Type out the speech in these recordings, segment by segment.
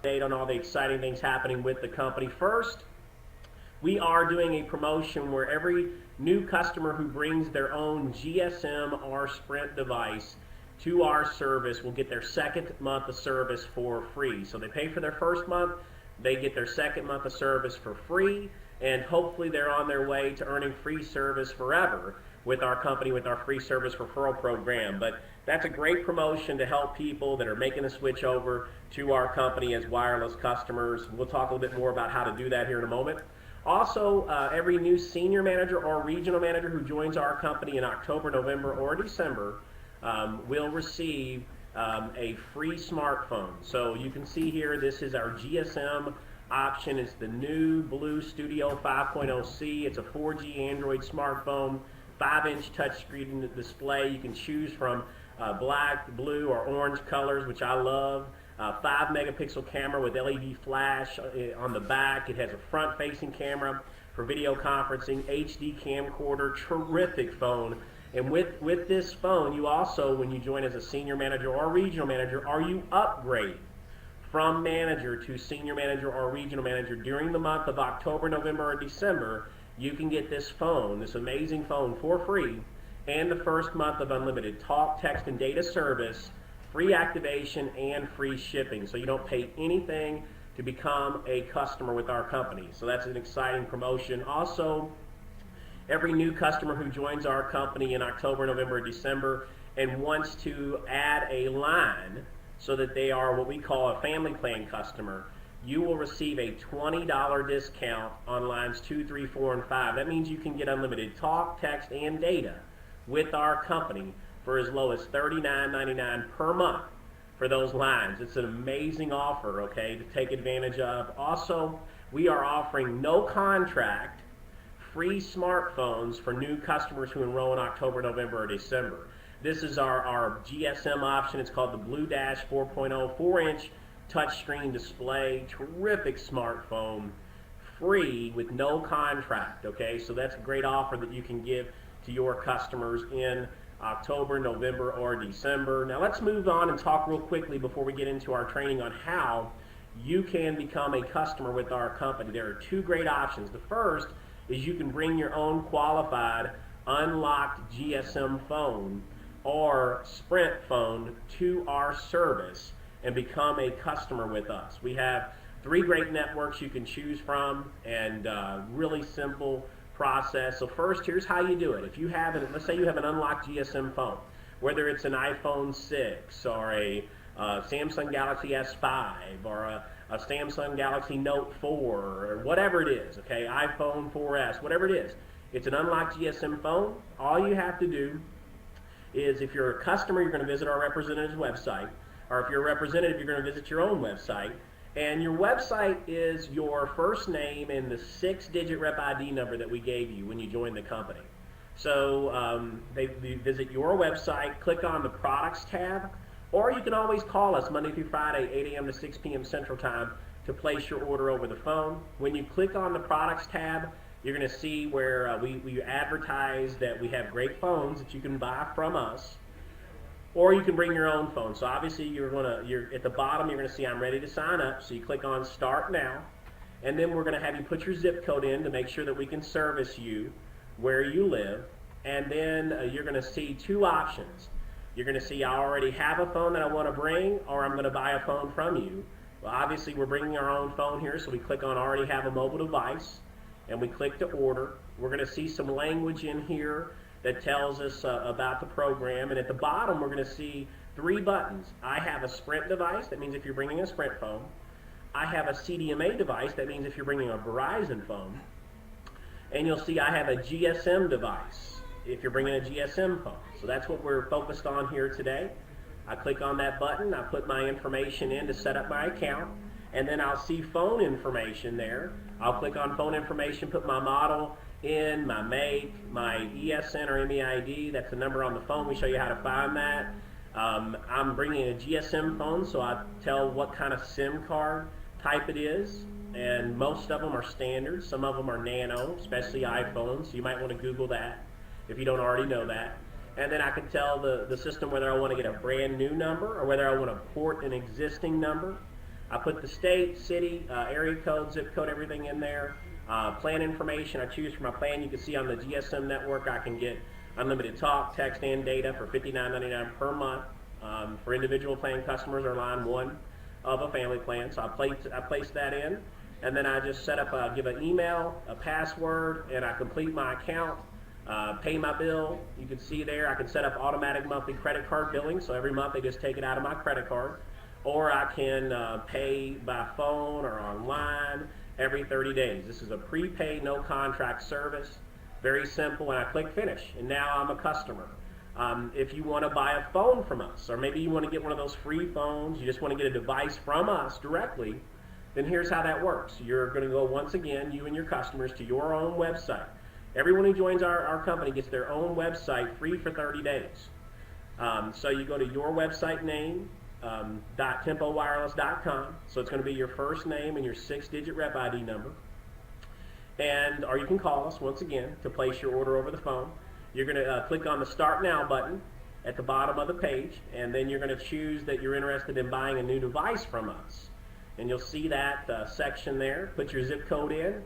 update on all the exciting things happening with the company. First, we are doing a promotion where every new customer who brings their own GSM or Sprint device to our service will get their second month of service for free. So they pay for their first month, they get their second month of service for free, and hopefully they're on their way to earning free service forever with our company, with our free service referral program. But that's a great promotion to help people that are making the switch over to our company as wireless customers. We'll talk a little bit more about how to do that here in a moment. Also, every new senior manager or regional manager who joins our company in October, November, or December will receive a free smartphone. So you can see here, this is our GSM option. It's the new Blue Studio 5.0C. It's a 4G Android smartphone, 5-inch touchscreen display. You can choose from black, blue, or orange colors, which I love. 5-megapixel camera with LED flash on the back. It has a front-facing camera for video conferencing, HD camcorder, terrific phone. And with this phone, you also, when you join as a senior manager or regional manager, or you upgrade from manager to senior manager or regional manager during the month of October, November, or December, you can get this phone, this amazing phone, for free, and the first month of unlimited talk, text, and data service, free activation, and free shipping. So you don't pay anything to become a customer with our company. So that's an exciting promotion. Also, every new customer who joins our company in October, November, December and wants to add a line so that they are what we call a family plan customer, you will receive a $20 discount on lines 2, 3, 4, and 5. That means you can get unlimited talk, text, and data with our company for as low as $39.99 per month for those lines. It's an amazing offer, okay, to take advantage of. Also, we are offering no contract free smartphones for new customers who enroll in October, November, or December. This is our GSM option. It's called the Blue Dash 4.0, 4-inch touchscreen display, terrific smartphone, free with no contract, okay? So that's a great offer that you can give to your customers in October, November, or December. Now let's move on and talk real quickly before we get into our training on how you can become a customer with our company. There are two great options. The first is you can bring your own qualified unlocked GSM phone or Sprint phone to our service and become a customer with us. We have 3 great networks you can choose from, and really simple process. So first, here's how you do it. If you have let's say you have an unlocked GSM phone, whether it's an iPhone 6 or a Samsung Galaxy S5 or a Samsung Galaxy Note 4 or whatever it is, okay, iPhone 4S, whatever it is. It's an unlocked GSM phone. All you have to do is, if you're a customer, you're going to visit our representative's website, or if you're a representative, you're going to visit your own website, and your website is your first name and the 6-digit rep ID number that we gave you when you joined the company. So they visit your website, click on the Products tab, or you can always call us Monday through Friday, 8 a.m. to 6 p.m. Central Time to place your order over the phone. When you click on the Products tab, you're going to see where we advertise that we have great phones that you can buy from us, or you can bring your own phone. So obviously you're at the bottom, you're going to see I'm ready to sign up. So you click on Start Now, and then we're going to have you put your zip code in to make sure that we can service you where you live. And then you're going to see 2 options. You're going to see I already have a phone that I want to bring, or I'm going to buy a phone from you. Well, obviously we're bringing our own phone here, so we click on Already Have a Mobile Device, and we click to order. We're going to see some language in here that tells us about the program, and at the bottom we're going to see 3 buttons. I have a Sprint device, that means if you're bringing a Sprint phone. I have a CDMA device, that means if you're bringing a Verizon phone. And you'll see I have a GSM device, if you're bringing a GSM phone. So that's what we're focused on here today. I click on that button, I put my information in to set up my account, and then I'll see phone information there. I'll click on phone information, put my model in, my make, my ESN or MEID, that's the number on the phone. We show you how to find that. I'm bringing a GSM phone, so I tell what kind of SIM card type it is, and most of them are standard. Some of them are nano, especially iPhones, so you might want to Google that if you don't already know that. And then I can tell the system whether I want to get a brand new number or whether I want to port an existing number. I put the state, city, area code, zip code, everything in there. Plan information I choose for my plan. You can see on the GSM network I can get unlimited talk, text, and data for $59.99 per month for individual plan customers or line one of a family plan. So I place that in, and then I just set up, give an email, a password, and I complete my account, pay my bill. You can see there I can set up automatic monthly credit card billing, so every month they just take it out of my credit card. Or I can pay by phone or online every 30 days. This is a prepaid, no contract service. Very simple, and I click finish, and now I'm a customer. If you want to buy a phone from us, or maybe you want to get one of those free phones, you just want to get a device from us directly, then here's how that works. You're going to go, once again, you and your customers, to your own website. Everyone who joins our company gets their own website free for 30 days. So you go to your website name, .tempowireless.com. So it's going to be your first name and your 6-digit rep ID number. Or you can call us, once again, to place your order over the phone. You're going to click on the Start Now button at the bottom of the page, and then you're going to choose that you're interested in buying a new device from us. And you'll see that section there. Put your zip code in.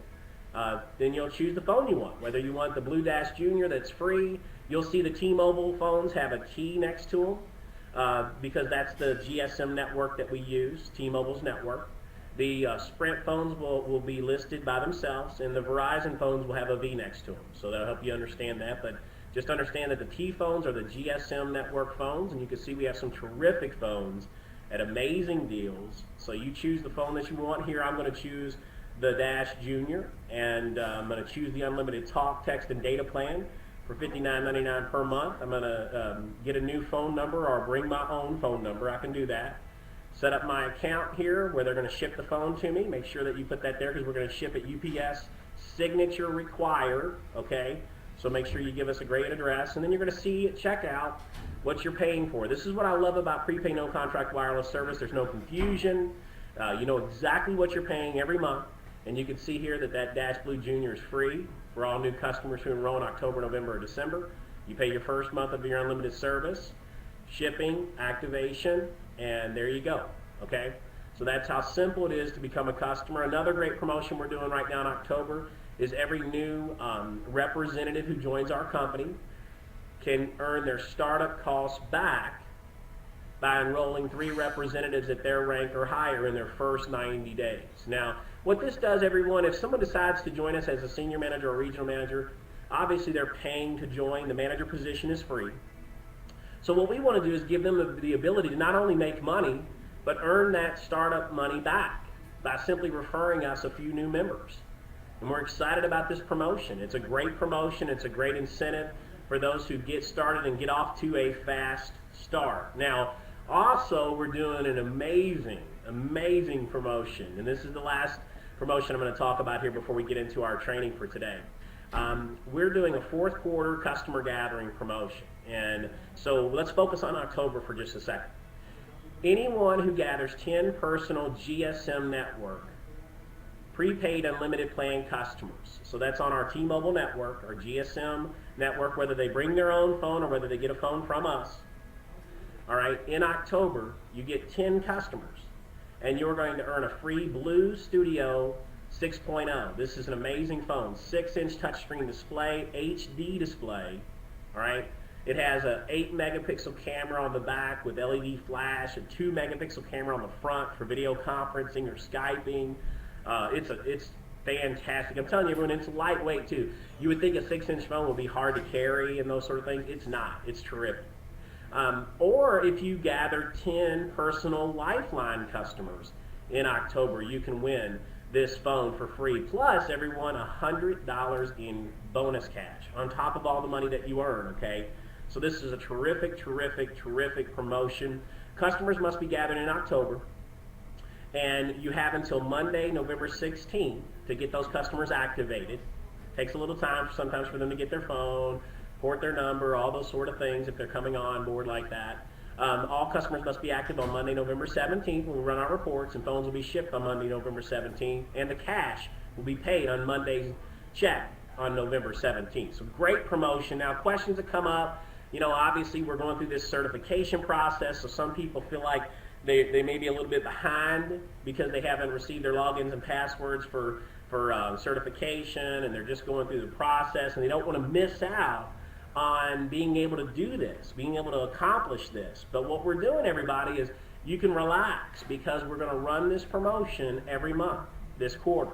Then you'll choose the phone you want, whether you want the Blue Dash Junior that's free. You'll see the T-Mobile phones have a key next to them because that's the GSM network that we use, T-Mobile's network. The Sprint phones will be listed by themselves, and the Verizon phones will have a V next to them. So that'll help you understand that. But just understand that the T phones are the GSM network phones, and you can see we have some terrific phones at amazing deals. So you choose the phone that you want. Here I'm going to choose the Dash Junior, and I'm going to choose the unlimited talk, text, and data plan for $59.99 per month. I'm going to get a new phone number or bring my own phone number. I can do that. Set up my account here where they're going to ship the phone to me. Make sure that you put that there because we're going to ship it UPS signature required, okay? So make sure you give us a great address, and then you're going to see at checkout what you're paying for. This is what I love about prepaid no contract wireless service. There's no confusion. You know exactly what you're paying every month, and you can see here that Dash Blue Junior is free for all new customers who enroll in October, November, or December. You pay your first month of your unlimited service, shipping, activation, and there you go, okay? So that's how simple it is to become a customer. Another great promotion we're doing right now in October is every new representative who joins our company can earn their startup costs back by enrolling 3 representatives at their rank or higher in their first 90 days. Now, what this does, everyone, if someone decides to join us as a senior manager or regional manager, obviously they're paying to join. The manager position is free. So what we want to do is give them the ability to not only make money, but earn that startup money back by simply referring us a few new members. And we're excited about this promotion. It's a great promotion. It's a great incentive for those who get started and get off to a fast start. Now, also, we're doing an amazing promotion. And this is the last promotion I'm going to talk about here before we get into our training for today. We're doing a 4th quarter customer gathering promotion. And so let's focus on October for just a second. Anyone who gathers 10 personal GSM network prepaid unlimited plan customers, so that's on our T-Mobile network, our GSM network, whether they bring their own phone or whether they get a phone from us, all right, in October, you get 10 customers, and you're going to earn a free Blue Studio 6.0. This is an amazing phone, 6-inch touchscreen display, HD display, all right? It has an 8-megapixel camera on the back with LED flash, a 2-megapixel camera on the front for video conferencing or Skyping. It's fantastic. I'm telling you, everyone, it's lightweight too. You would think a 6-inch phone would be hard to carry and those sort of things. It's not. It's terrific. Or if you gather 10 personal Lifeliine customers in October, you can win this phone for free. Plus, everyone, $100 in bonus cash on top of all the money that you earn, okay? So this is a terrific promotion. Customers must be gathered in October, and you have until Monday, November 16th to get those customers activated. Takes a little time sometimes for them to get their phone, port their number, all those sort of things if they're coming on board like that. All customers must be active on Monday, November 17th when we run our reports, and phones will be shipped on Monday, November 17th, and the cash will be paid on Monday's check on November 17th. So great promotion. Now, questions that come up, you know, obviously we're going through this certification process, so some people feel like they may be a little bit behind because they haven't received their logins and passwords for certification, and they're just going through the process, and they don't want to miss out on being able to do this, being able to accomplish this. But what we're doing, everybody, is you can relax because we're going to run this promotion every month this quarter.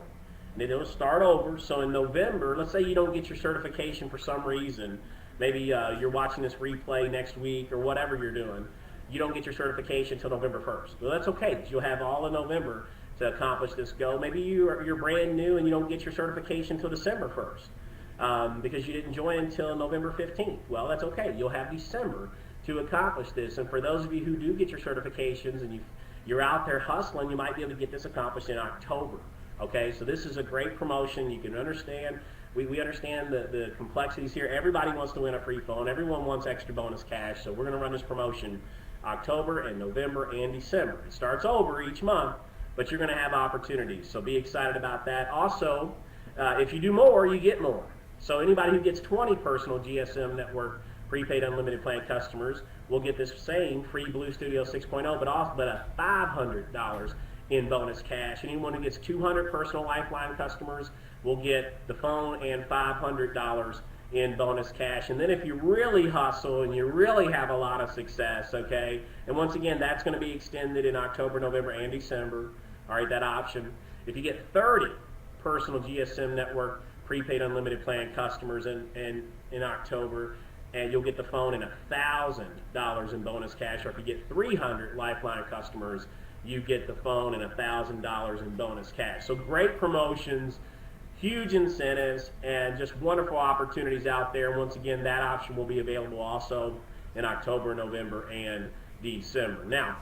And it'll start over. So in November, let's say you don't get your certification for some reason. Maybe you're watching this replay next week or whatever you're doing. You don't get your certification until November 1st. Well, that's okay because you'll have all of November to accomplish this goal. Maybe you're brand new and you don't get your certification until December 1st because you didn't join until November 15th. Well, that's okay. You'll have December to accomplish this. And for those of you who do get your certifications and you're out there hustling, you might be able to get this accomplished in October. Okay, so this is a great promotion. You can understand. We understand the complexities here. Everybody wants to win a free phone. Everyone wants extra bonus cash. So we're going to run this promotion October and November and December. It starts over each month, but you're going to have opportunities. So be excited about that. Also, if you do more, you get more. So anybody who gets 20 personal GSM Network prepaid unlimited plan customers will get this same free Blue Studio 6.0, but a $500 in bonus cash. Anyone who gets 200 personal Lifeliine customers will get the phone and $500 in bonus cash. And then if you really hustle and you really have a lot of success, okay, and once again, that's going to be extended in October, November, and December, all right, that option. If you get 30 personal GSM Network prepaid unlimited plan customers in October, and you'll get the phone and $1,000 in bonus cash. Or if you get 300 Lifeliine customers, you get the phone and $1,000 in bonus cash. So great promotions, huge incentives, and just wonderful opportunities out there. Once again, that option will be available also in October, November, and December. Now,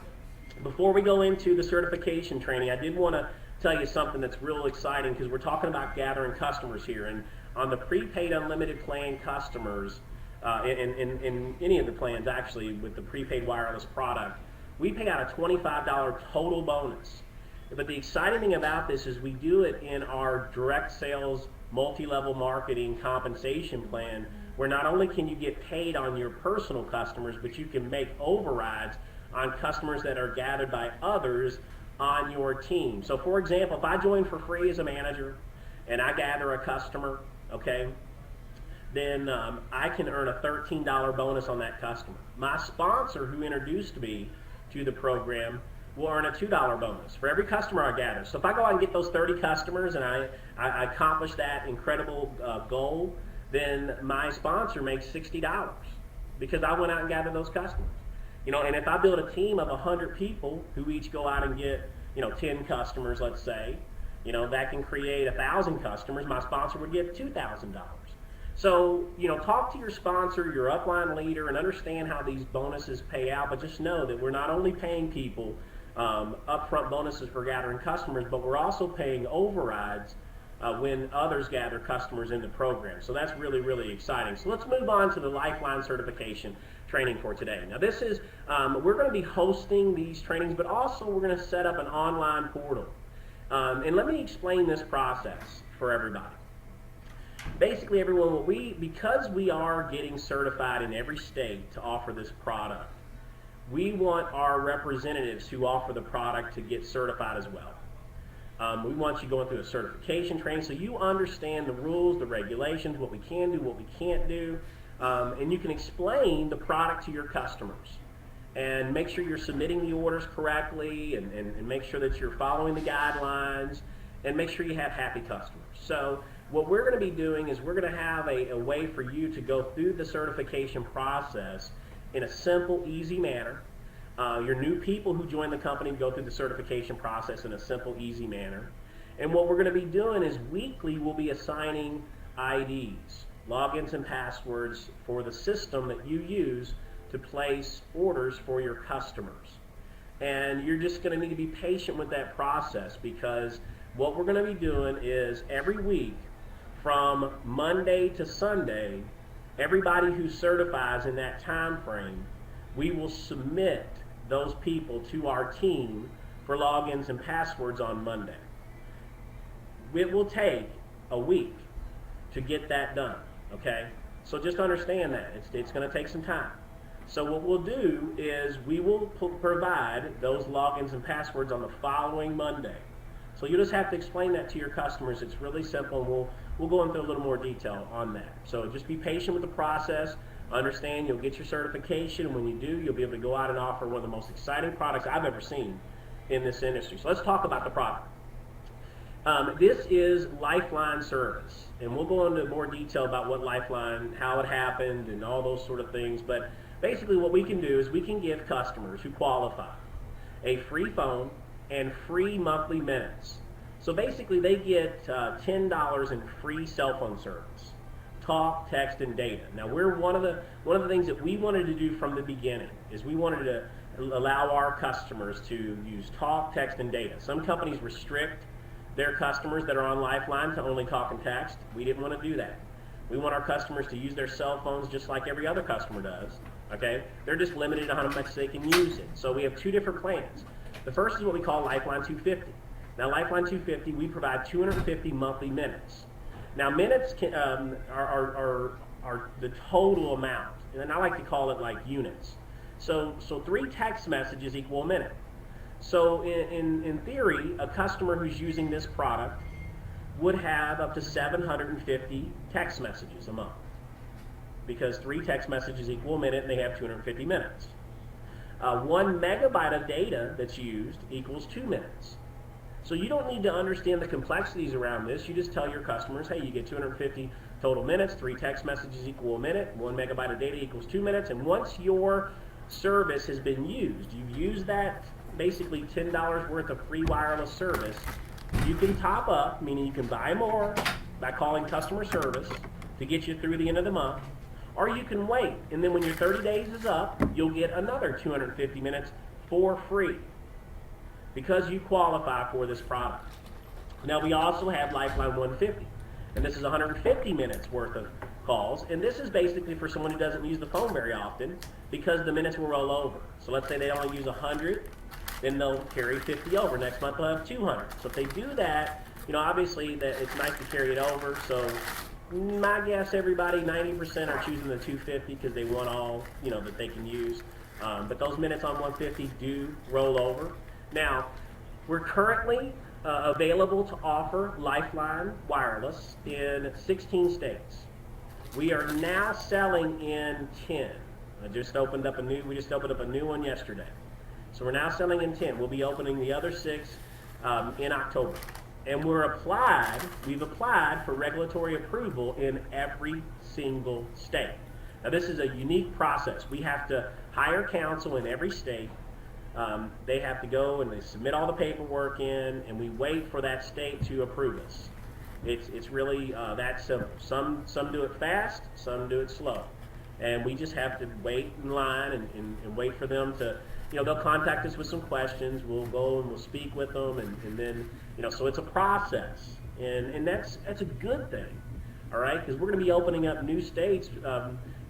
before we go into the certification training, I did want to tell you something that's real exciting because we're talking about gathering customers here. And on the prepaid unlimited plan customers, in any of the plans actually with the prepaid wireless product, we pay out a $25 total bonus. But the exciting thing about this is we do it in our direct sales multi-level marketing compensation plan, where not only can you get paid on your personal customers, but you can make overrides on customers that are gathered by others on your team. So for example, if I join for free as a manager and I gather a customer, okay, then I can earn a $13 bonus on that customer. My sponsor who introduced me to the program will earn a $2 bonus for every customer I gather. So if I go out and get those 30 customers and I accomplish that incredible goal, then my sponsor makes $60 because I went out and gathered those customers. You know, and if I build a team of 100 people who each go out and get, 10 customers, let's say, that can create 1,000 customers. My sponsor would get $2,000. So, talk to your sponsor, your upline leader, and understand how these bonuses pay out. But just know that we're not only paying people upfront bonuses for gathering customers, but we're also paying overrides when others gather customers in the program. So that's really, really exciting. So let's move on to the Lifeliine certification training for today. Now this is, we're going to be hosting these trainings, but also we're going to set up an online portal. And let me explain this process for everybody. Basically, everyone, because we are getting certified in every state to offer this product, we want our representatives who offer the product to get certified as well. We want you going through a certification training so you understand the rules, the regulations, what we can do, what we can't do, and you can explain the product to your customers. And make sure you're submitting the orders correctly and make sure that you're following the guidelines and make sure you have happy customers. So what we're going to be doing is we're going to have a way for you to go through the certification process in a simple, easy manner. Your new people who join the company go through the certification process in a simple, easy manner. And what we're going to be doing is weekly we'll be assigning IDs, logins and passwords for the system that you use to place orders for your customers. And you're just going to need to be patient with that process because what we're going to be doing is every week from Monday to Sunday, everybody who certifies in that time frame, we will submit those people to our team for logins and passwords on Monday. It will take a week to get that done, okay? So just understand that. It's going to take some time. So what we'll do is we will provide those logins and passwords on the following Monday. So you just have to explain that to your customers. It's really simple, and we'll go into a little more detail on that. So just be patient with the process. Understand you'll get your certification. When you do, you'll be able to go out and offer one of the most exciting products I've ever seen in this industry. So let's talk about the product. This is Lifeliine service, and we'll go into more detail about what Lifeliine, how it happened, and all those sort of things. But basically what we can do is we can give customers who qualify a free phone and free monthly minutes. So basically they get $10 in free cell phone service, talk, text, and data. Now we're one of the things that we wanted to do from the beginning is we wanted to allow our customers to use talk, text, and data. Some companies restrict their customers that are on Lifeliine to only talk and text. We didn't want to do that. We want our customers to use their cell phones just like every other customer does. Okay? They're just limited to how much they can use it. So we have two different plans. The first is what we call Lifeliine 250. Now Lifeliine 250, we provide 250 monthly minutes. Now minutes are the total amount, and I like to call it like units. So 3 text messages equal a minute. So in theory, a customer who's using this product would have up to 750 text messages a month, because 3 text messages equal a minute, and they have 250 minutes. 1 megabyte of data that's used equals 2 minutes. So you don't need to understand the complexities around this. You just tell your customers, hey, you get 250 total minutes, 3 text messages equal a minute, 1 megabyte of data equals 2 minutes, and once your service has been used, you've used that basically $10 worth of free wireless service, you can top up, meaning you can buy more by calling customer service to get you through the end of the month, or you can wait, and then when your 30 days is up, you'll get another 250 minutes for free because you qualify for this product. Now we also have Lifeliine 150, and this is 150 minutes worth of calls, and this is basically for someone who doesn't use the phone very often because the minutes will roll over. So let's say they only use 100, then they'll carry 50 over. Next month they'll have 200. So if they do that, obviously that it's nice to carry it over. So my guess, everybody, 90% are choosing the 250 because they want all that they can use. But those minutes on 150 do roll over. Now, we're currently available to offer Lifeliine wireless in 16 states. We are now selling in 10. We just opened up a new one yesterday. So we're now selling in 10. We'll be opening the other 6 in October. And we've applied for regulatory approval in every single state. Now this is a unique process. We have to hire counsel in every state. They have to go and they submit all the paperwork in, and we wait for that state to approve us. It's really that simple. Some do it fast, some do it slow. And we just have to wait in line and wait for them to, they'll contact us with some questions. We'll go and we'll speak with them, and then, so it's a process. And that's a good thing, all right? Because we're going to be opening up new states,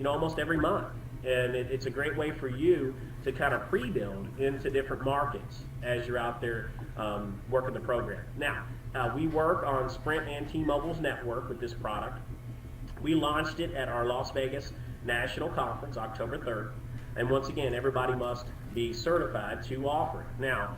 almost every month. And it's a great way for you to kind of pre-build into different markets as you're out there working the program. Now, we work on Sprint and T-Mobile's network with this product. We launched it at our Las Vegas National Conference, October 3rd. And once again, everybody must be certified to offer it. Now,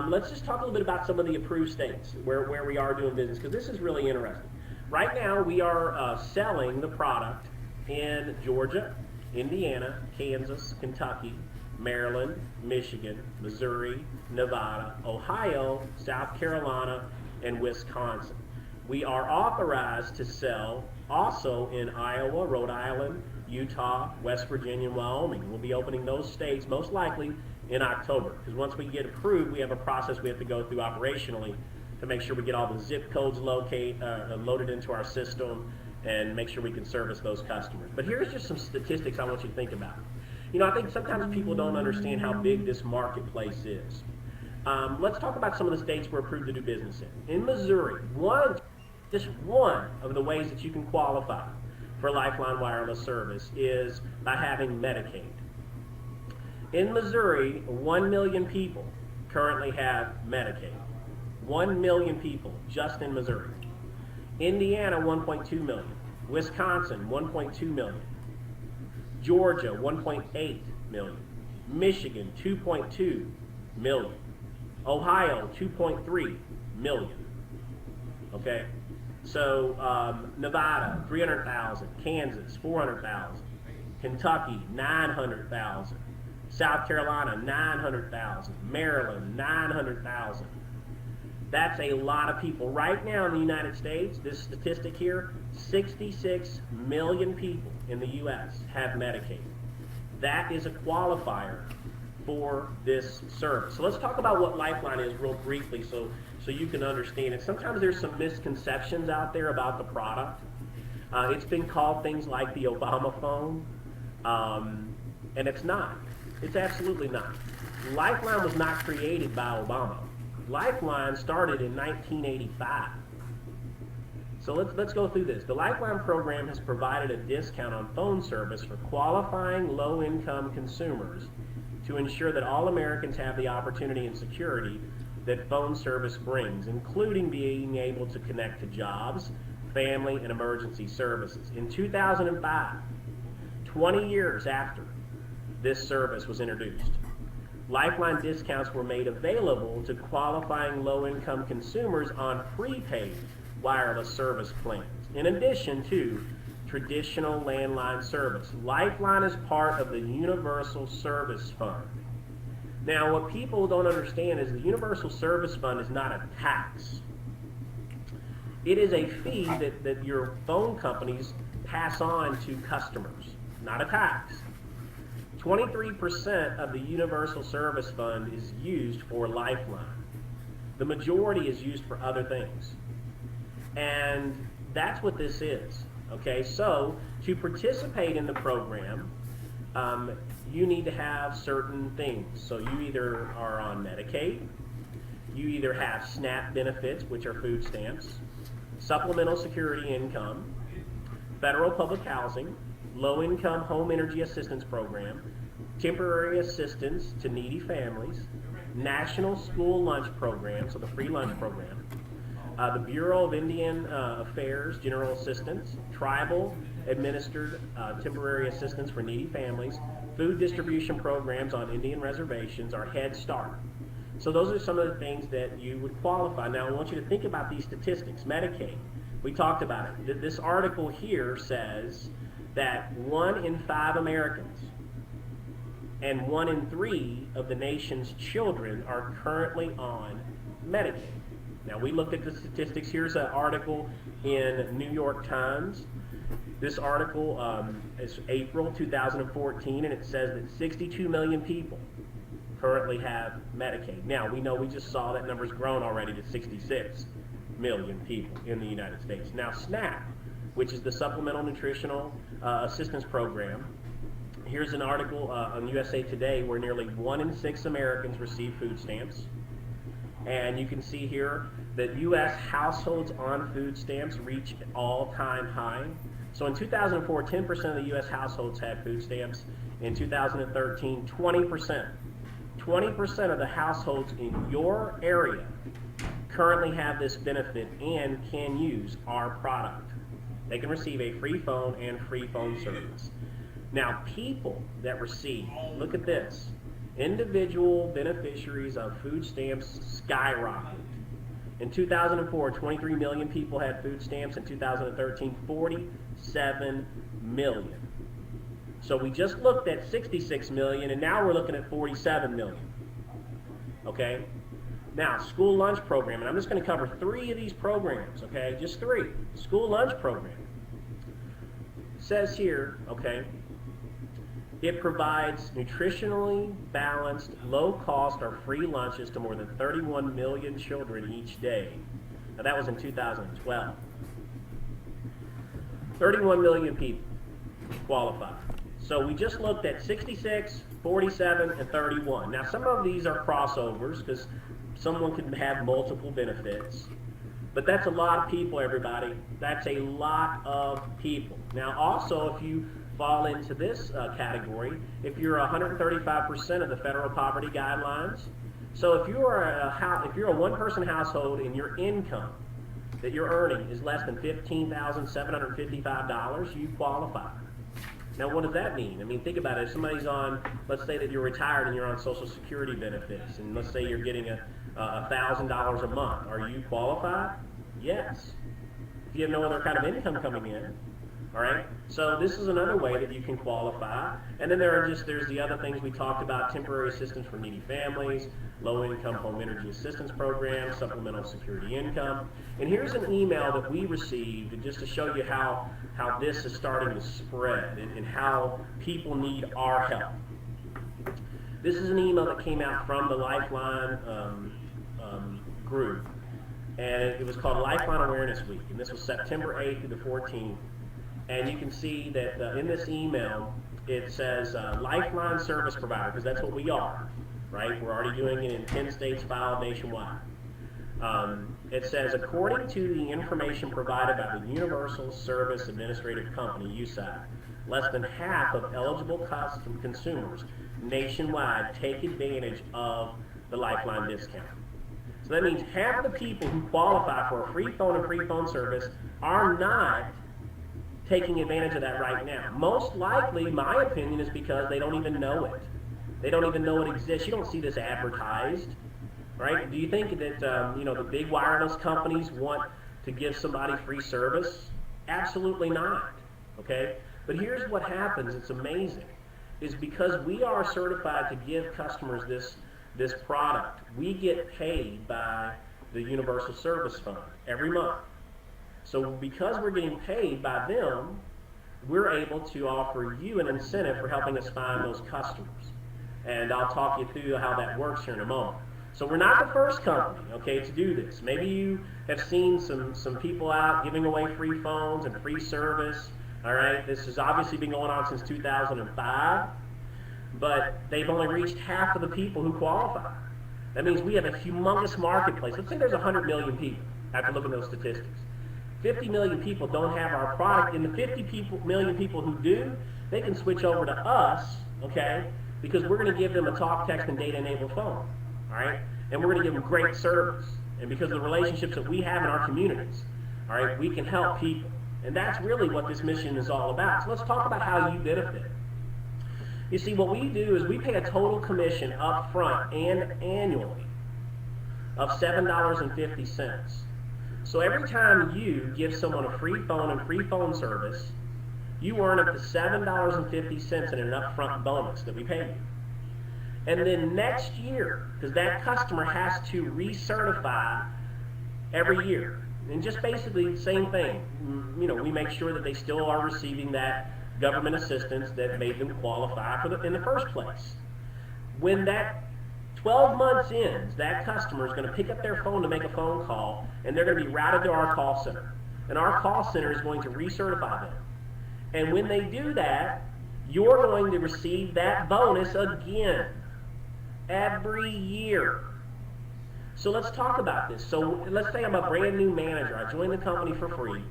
let's just talk a little bit about some of the approved states where we are doing business, because this is really interesting. Right now, we are selling the product in Georgia, Indiana, Kansas, Kentucky, Maryland, Michigan, Missouri, Nevada, Ohio, South Carolina, and Wisconsin. We are authorized to sell also in Iowa, Rhode Island, Utah, West Virginia, and Wyoming. We'll be opening those states most likely in October, because once we get approved, we have a process we have to go through operationally to make sure we get all the zip codes loaded into our system and make sure we can service those customers. But here's just some statistics I want you to think about. I think sometimes people don't understand how big this marketplace is. Let's talk about some of the states we're approved to do business in. In Missouri, just one of the ways that you can qualify for Lifeliine wireless service is by having Medicaid. In Missouri, 1 million people currently have Medicaid. 1 million people just in Missouri. Indiana, 1.2 million. Wisconsin, 1.2 million. Georgia, 1.8 million. Michigan, 2.2 million. Ohio, 2.3 million. Okay? So Nevada, 300,000. Kansas, 400,000. Kentucky, 900,000. South Carolina, 900,000. Maryland, 900,000. That's a lot of people. Right now in the United States, this statistic here, 66 million people in the U.S. have Medicaid. That is a qualifier for this service. So let's talk about what Lifeline is real briefly so you can understand it. Sometimes there's some misconceptions out there about the product. It's been called things like the Obama phone, and it's not. It's absolutely not. Lifeline was not created by Obama. Lifeline started in 1985. So let's go through this. The Lifeline program has provided a discount on phone service for qualifying low-income consumers to ensure that all Americans have the opportunity and security that phone service brings, including being able to connect to jobs, family, and emergency services. In 2005, 20 years after this service was introduced, Lifeline discounts were made available to qualifying low-income consumers on prepaid wireless service plans, in addition to traditional landline service. Lifeline is part of the Universal Service Fund. Now, what people don't understand is the Universal Service Fund is not a tax. It is a fee that your phone companies pass on to customers, not a tax. 23% of the Universal Service Fund is used for Lifeline. The majority is used for other things. And that's what this is. Okay, so to participate in the program, you need to have certain things. So you either are on Medicaid, you either have SNAP benefits, which are food stamps, supplemental security income, federal public housing, low-income home energy assistance program, temporary assistance to needy families, national school lunch program, so the free lunch program, the Bureau of Indian Affairs General Assistance, tribal administered temporary assistance for needy families, food distribution programs on Indian reservations, or Head Start. So those are some of the things that you would qualify. Now I want you to think about these statistics. Medicaid, we talked about it. This article here says that 1 in 5 Americans and 1 in 3 of the nation's children are currently on Medicaid. Now, we looked at the statistics. Here's an article in New York Times. This article is April 2014, and it says that 62 million people currently have Medicaid. Now, we know we just saw that number's grown already to 66 million people in the United States. Now, SNAP, which is the Supplemental Nutritional Assistance Program, here's an article on USA Today where nearly 1 in 6 Americans receive food stamps. And you can see here that U.S. households on food stamps reach an all-time high. So in 2004, 10% of the U.S. households had food stamps. In 2013, 20%. 20% of the households in your area currently have this benefit and can use our product. They can receive a free phone and free phone service. Now, people that receive, look at this, individual beneficiaries of food stamps skyrocketed. In 2004, 23 million people had food stamps. In 2013, 47 million. So we just looked at 66 million, and now we're looking at 47 million. Okay? Now, school lunch program, and I'm just going to cover 3 of these programs, okay? Just 3. School lunch program. It says here, okay, it provides nutritionally balanced, low-cost, or free lunches to more than 31 million children each day. Now, that was in 2012. 31 million people qualify. So we just looked at 66, 47, and 31. Now, some of these are crossovers because someone could have multiple benefits. But that's a lot of people, everybody. That's a lot of people. Now, also, if you fall into this category, if you're 135% of the federal poverty guidelines, so if you're a one-person household and your income that you're earning is less than $15,755, you qualify. Now, what does that mean? I mean, think about it. If somebody's on, let's say that you're retired and you're on Social Security benefits, and let's say you're getting $1,000 a month. Are you qualified? Yes. If you have no other kind of income coming in. All right. So this is another way that you can qualify. And then there's the other things we talked about: temporary assistance for needy families, low-income home energy assistance program, supplemental security income. And here's an email that we received just to show you how this is starting to spread and how people need our help. This is an email that came out from the Lifeliine group, and it was called Lifeliine Awareness Week, and this was September 8th through the 14th. And you can see that in this email, it says Lifeliine Service Provider, because that's what we are, right? We're already doing it in 10 states filed nationwide. It says, according to the information provided by the Universal Service Administrative Company, USAC, less than half of eligible consumers nationwide take advantage of the Lifeliine discount. So that means half of the people who qualify for a free phone and free phone service are not taking advantage of that right now. Most likely, my opinion, is because they don't even know it. They don't even know it exists. You don't see this advertised, right? Do you think that the big wireless companies want to give somebody free service? Absolutely not. Okay, but here's what happens. It's amazing, is because we are certified to give customers this product. We get paid by the Universal Service Fund every month. So because we're getting paid by them, we're able to offer you an incentive for helping us find those customers. And I'll talk you through how that works here in a moment. So we're not the first company, okay, to do this. Maybe you have seen some people out giving away free phones and free service. All right, this has obviously been going on since 2005, but they've only reached half of the people who qualify. That means we have a humongous marketplace. Let's say there's 100 million people, after looking at those statistics. 50 million people don't have our product, and the 50 million people who do, they can switch over to us, okay, because we're going to give them a talk, text, and data-enabled phone, all right? And we're going to give them great service. And because of the relationships that we have in our communities, all right, we can help people. And that's really what this mission is all about. So let's talk about how you benefit. You see, what we do is we pay a total commission up front and annually of $7.50. So every time you give someone a free phone and free phone service, you earn up to $7.50 in an upfront bonus that we pay you. And then next year, because that customer has to recertify every year, and just basically the same thing, we make sure that they still are receiving that government assistance that made them qualify in the first place. When that 12 months ends, that customer is going to pick up their phone to make a phone call, and they're going to be routed to our call center. And our call center is going to recertify them. And when they do that, you're going to receive that bonus again every year. So let's talk about this. So let's say I'm a brand new manager. I join the company for free.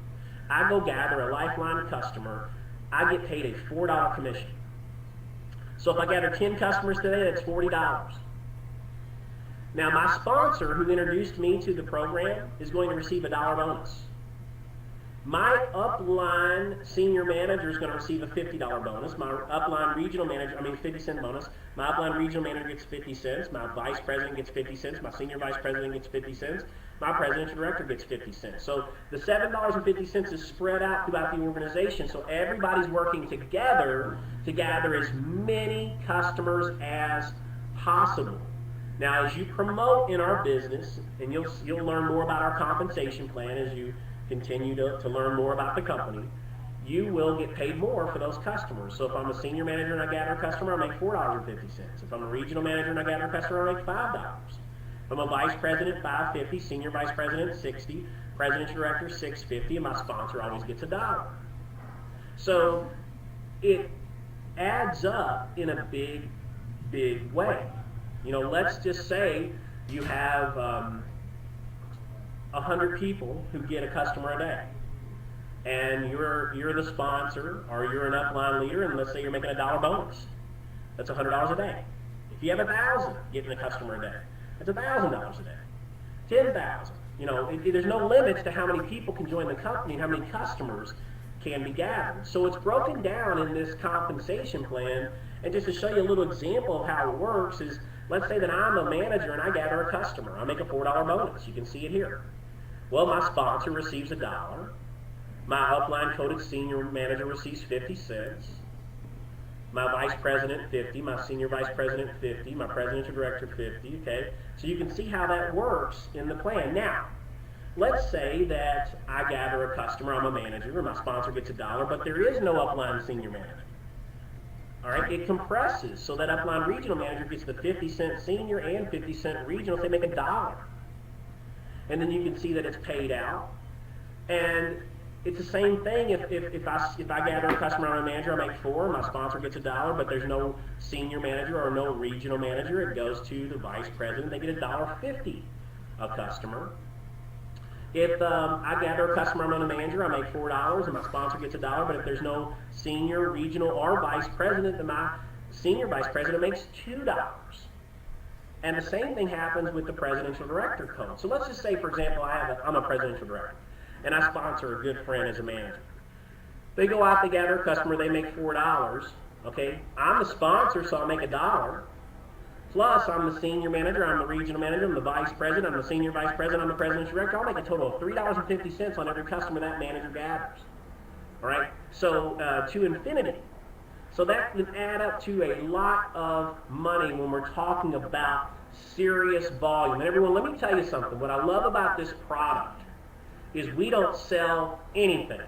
I go gather a Lifeliine customer. I get paid a $4 commission. So if I gather 10 customers today, that's $40. Now my sponsor who introduced me to the program is going to receive a $1 bonus. My upline senior manager is going to receive a $50 bonus. My upline regional manager, 50-cent bonus. My upline regional manager gets 50 cents. My vice president gets 50 cents. My senior vice president gets 50 cents. My presidential director gets 50 cents. So the $7.50 is spread out throughout the organization. So everybody's working together to gather as many customers as possible. Now, as you promote in our business, and you'll learn more about our compensation plan as you continue to learn more about the company, you will get paid more for those customers. So if I'm a senior manager and I gather a customer, I make $4.50. If I'm a regional manager and I gather a customer, I make $5. If I'm a vice president, $5.50, senior vice president, $60, presidential director, $6.50, and my sponsor always gets $1. So it adds up in a big, big way. Let's just say you have 100 people who get a customer a day, and you're the sponsor or you're an upline leader, and let's say you're making a $1 bonus. That's $100 a day. If you have 1,000 getting a customer a day, that's $1,000 a day. 10,000. There's no limits to how many people can join the company and how many customers can be gathered. So it's broken down in this compensation plan. And just to show you a little example of how it works is, let's say that I'm a manager and I gather a customer. I make a $4 bonus. You can see it here. Well, my sponsor receives $1. My upline coded senior manager receives 50 cents. My vice president 50, my senior vice president 50, my president or director 50, okay? So you can see how that works in the plan. Now, let's say that I gather a customer, I'm a manager, and my sponsor gets $1, but there is no upline senior manager. All right, it compresses so that upline regional manager gets the 50-cent senior and 50-cent regional, so they make $1. And then you can see that it's paid out. And it's the same thing if I gather a customer, I'm a manager, I make $4, my sponsor gets $1, but there's no senior manager or no regional manager, it goes to the vice president, they get $1.50 a customer. If I gather a customer, I'm a manager, I make $4, and my sponsor gets $1, but if there's no senior, regional, or vice president, then my senior vice president makes $2. And the same thing happens with the presidential director code. So let's just say, for example, I'm a presidential director, and I sponsor a good friend as a manager. They go out, they gather a customer, they make $4, okay? I'm the sponsor, so I'll make $1. Plus, I'm the senior manager, I'm the regional manager, I'm the vice president, I'm the senior vice president, I'm the presidential director. I'll make a total of $3.50 on every customer that manager gathers. All right? So, to infinity. So that can add up to a lot of money when we're talking about serious volume. And everyone, let me tell you something. What I love about this product is we don't sell anything.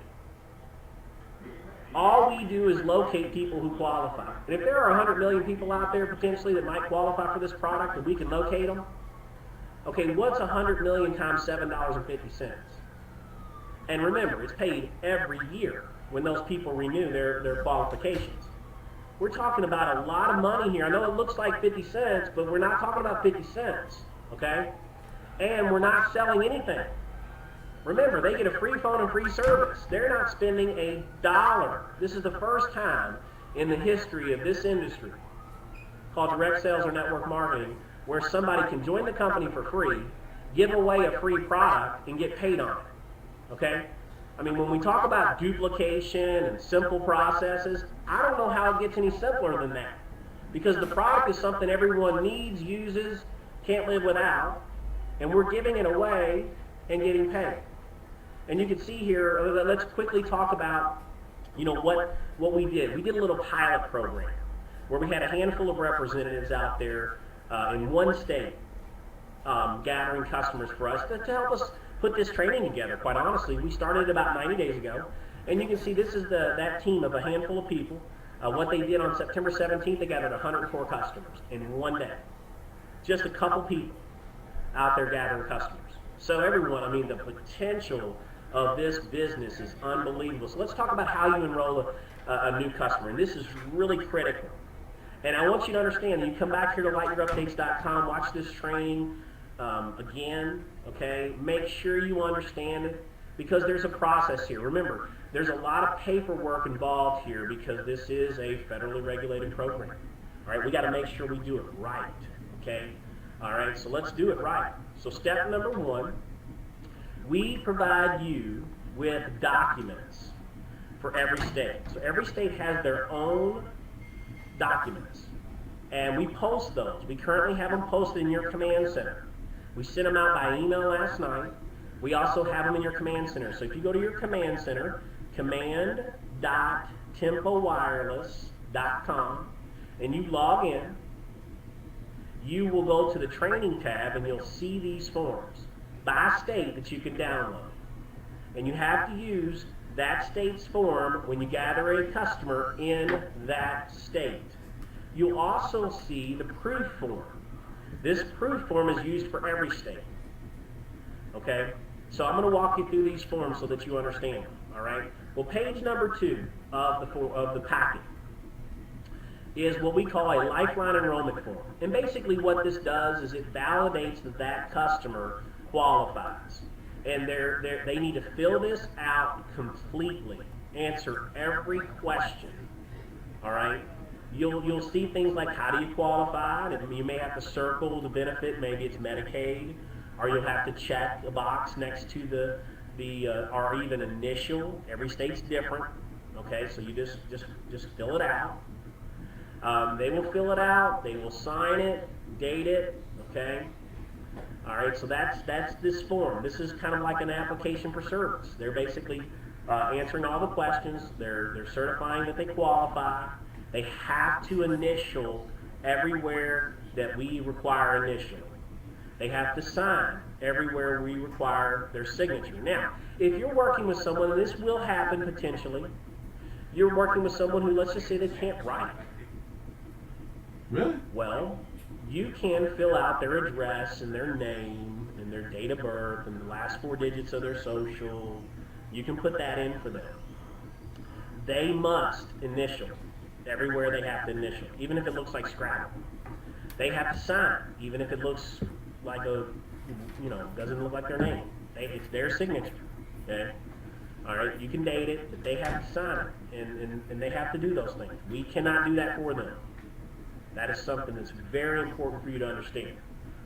All we do is locate people who qualify. And if there are 100 million people out there potentially that might qualify for this product and we can locate them, okay, what's 100 million times $7.50? And remember, it's paid every year when those people renew their qualifications. We're talking about a lot of money here. I know it looks like 50 cents, but we're not talking about 50 cents, okay? And we're not selling anything. Remember, they get a free phone and free service. They're not spending $1. This is the first time in the history of this industry, called direct sales or network marketing, where somebody can join the company for free, give away a free product, and get paid on it, okay? I mean, when we talk about duplication and simple processes, I don't know how it gets any simpler than that. Because the product is something everyone needs, uses, can't live without, and we're giving it away and getting paid. And you can see here, let's quickly talk about, you know, what we did. We did a little pilot program where we had a handful of representatives out there in one state gathering customers for us to help us put this training together. Quite honestly, we started about 90 days ago, and you can see this is that team of a handful of people. What they did on September 17th, they gathered 104 customers in one day. Just a couple people out there gathering customers. So everyone, I mean, the potential of this business is unbelievable. So let's talk about how you enroll a new customer, and this is really critical. And I want you to understand that you come back here to lightyourupdates.com, watch this training again, okay? Make sure you understand it, because there's a process here. Remember, there's a lot of paperwork involved here because this is a federally regulated program. All right, we got to make sure we do it right, okay? All right, so let's do it right. So step number 1, we provide you with documents for every state. So every state has their own documents, and we post those. We currently have them posted in your command center. We sent them out by email last night. We also have them in your command center. So if you go to your command center, command.tempowireless.com, and you log in, you will go to the training tab and you'll see these forms by state that you can download. And you have to use that state's form when you gather a customer in that state. You'll also see the proof form. This proof form is used for every state. Okay? So I'm going to walk you through these forms so that you understand them. All right? Well, page number 2 of the packet is what we call a Lifeliine enrollment form. And basically what this does is it validates that that customer qualifies. And they need to fill this out completely, answer every question. All right? You'll see things like, how do you qualify? And you may have to circle the benefit, maybe it's Medicaid, or you'll have to check a box next to or even initial. Every state's different. Okay, so you just fill it out. They will fill it out. They will sign it, date it. Okay. All right. So that's this form. This is kind of like an application for service. They're basically answering all the questions. They're certifying that they qualify. They have to initial everywhere that we require initial. They have to sign everywhere we require their signature. Now, if you're working with someone, and this will happen potentially, you're working with someone who, let's just say, they can't write. Really? Well, you can fill out their address and their name and their date of birth and the last 4 digits of their social. You can put that in for them. They must initial everywhere they have to initial, even if it looks like Scrabble. They have to sign, even if it looks like doesn't look like their name. It's their signature. Okay? All right, you can date it, but they have to sign it, and they have to do those things. We cannot do that for them. That is something that's very important for you to understand.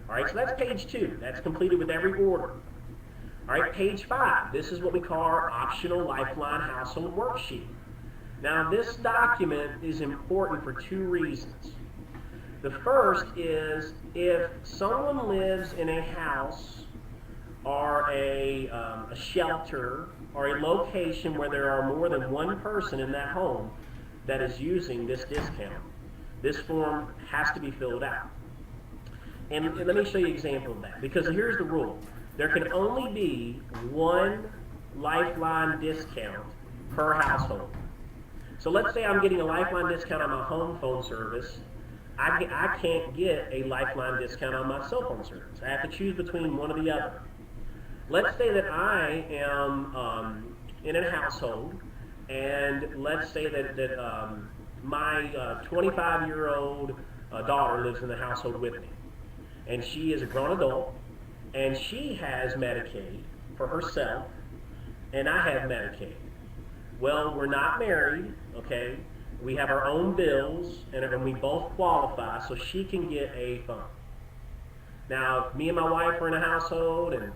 All right, so that's page 2. That's completed with every order. All right, page 5. This is what we call our optional Lifeliine household worksheet. Now, this document is important for 2 reasons. The first is if someone lives in a house or a shelter or a location where there are more than one person in that home that is using this discount, this form has to be filled out. And let me show you an example of that, because here's the rule. There can only be one Lifeliine discount per household. So let's say I'm getting a Lifeliine discount on my home phone service. I can't get a Lifeliine discount on my cell phone service. I have to choose between one or the other. Let's say that I am in a household, and let's say that my 25-year-old daughter lives in the household with me, and she is a grown adult, and she has Medicaid for herself, and I have Medicaid. Well, we're not married, okay? We have our own bills, and we both qualify, so she can get a phone. Now, if me and my wife are in a household, and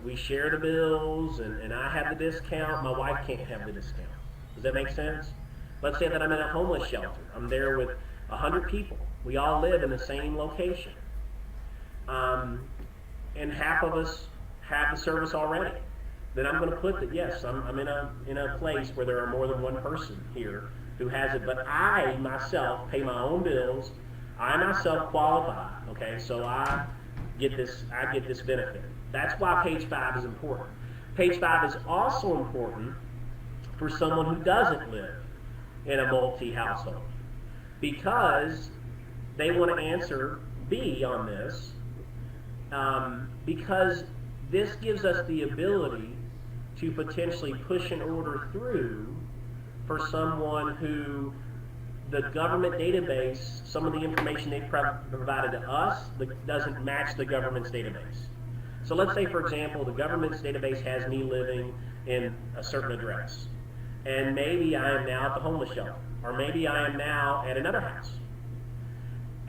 we share the bills, and I have the discount, my wife can't have the discount. Does that make sense? Let's say that I'm in a homeless shelter. I'm there with 100 people. We all live in the same location. And half of us have the service already. Then I'm going to put that, yes, I'm in a place where there are more than one person here who has it, but I myself pay my own bills. I myself qualify. Okay, so I get this benefit. That's why page 5 is important. Page 5 is also important for someone who doesn't live in a multi-household, because they want to answer B on this, because this gives us the ability to potentially push an order through for someone who the government database, some of the information they've provided to us doesn't match the government's database. So let's say, for example, the government's database has me living in a certain address, and maybe I am now at the homeless shelter, or maybe I am now at another house.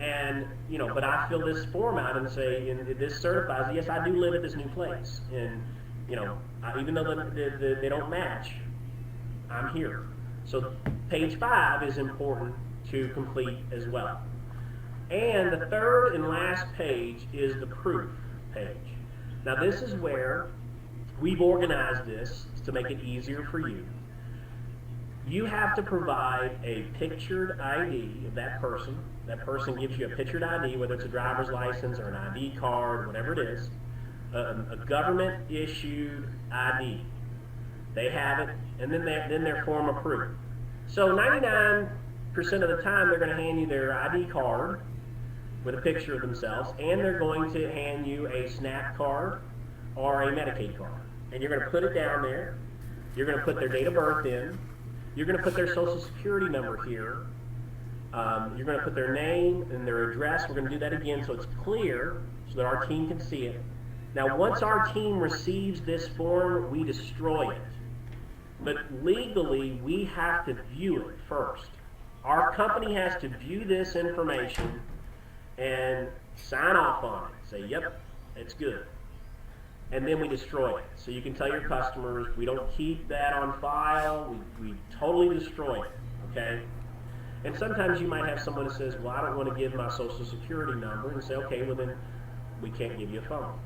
And, but I fill this form out and say, and this certifies, yes, I do live at this new place. And, even though they don't match, I'm here. So page 5 is important to complete as well. And the third and last page is the proof page. Now this is where we've organized this to make it easier for you. You have to provide a pictured ID of that person. That person gives you a pictured ID, whether it's a driver's license or an ID card, whatever it is, a government-issued ID. They have it, and then their form of proof. So 99% of the time, they're going to hand you their ID card with a picture of themselves, and they're going to hand you a SNAP card or a Medicaid card. And you're going to put it down there. You're going to put their date of birth in. You're going to put their social security number here. You're going to put their name and their address. We're going to do that again so it's clear so that our team can see it. Now, once our team receives this form, we destroy it. But legally, we have to view it first. Our company has to view this information and sign off on it. Say, yep, it's good. and then we destroy it. So you can tell your customers, we don't keep that on file, we totally destroy it, okay? And sometimes you might have someone that says, well, I don't want to give my social security number, and say, okay, well then we can't give you a phone,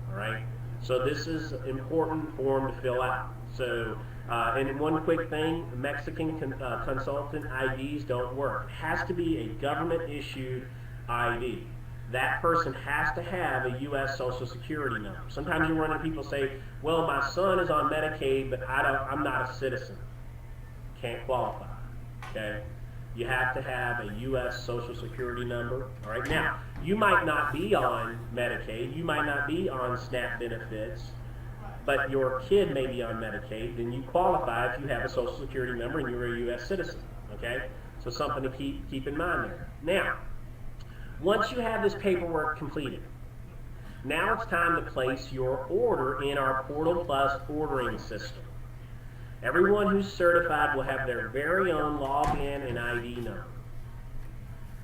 all right? So this is important form to fill out. So, and one quick thing, Mexican consultant IDs don't work. It has to be a government-issued ID. That person has to have a U.S. Social Security number. Sometimes you run into people say, well, my son is on Medicaid, but I'm not a citizen. Can't qualify, okay? You have to have a U.S. Social Security number. All right, now, you might not be on Medicaid, you might not be on SNAP benefits, but your kid may be on Medicaid, then you qualify if you have a Social Security number and you're a U.S. citizen, okay? So something to keep in mind there. Now, once you have this paperwork completed, now it's time to place your order in our Portal Plus ordering system. Everyone who's certified will have their very own login and ID number.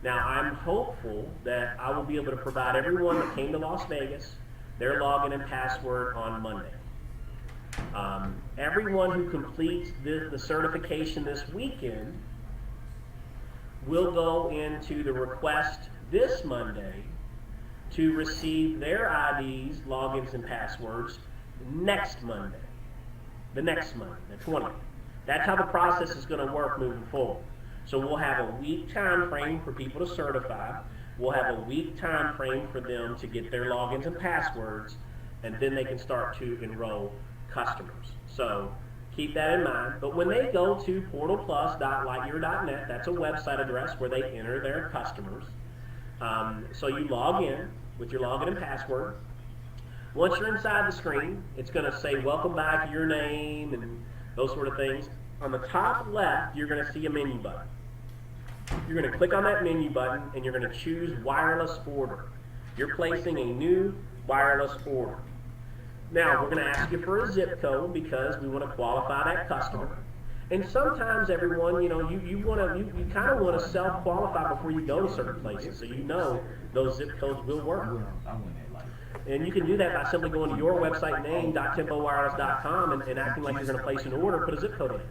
Now, I'm hopeful that I will be able to provide everyone that came to Las Vegas their login and password on Monday. Everyone who completes the certification this weekend will go into the request this Monday to receive their IDs, logins, and passwords next Monday. The next Monday, the 20th. That's how the process is going to work moving forward. So we'll have a week time frame for people to certify. We'll have a week time frame for them to get their logins and passwords, and then they can start to enroll customers. So keep that in mind. But when they go to portalplus.lightyear.net, that's a website address where they enter their customers. So you log in with your login and password. Once you're inside the screen, it's going to say, welcome back, your name, and those sort of things. On the top left, you're going to see a menu button. You're going to click on that menu button, and you're going to choose wireless order. You're placing a new wireless order. Now, we're going to ask you for a zip code because we want to qualify that customer. And sometimes, everyone, you kind of want to self-qualify before you go to certain places, so you know those zip codes will work. And you can do that by simply going to your website name, .tempowireless.com, and acting like you're going to place an order, put a zip code in.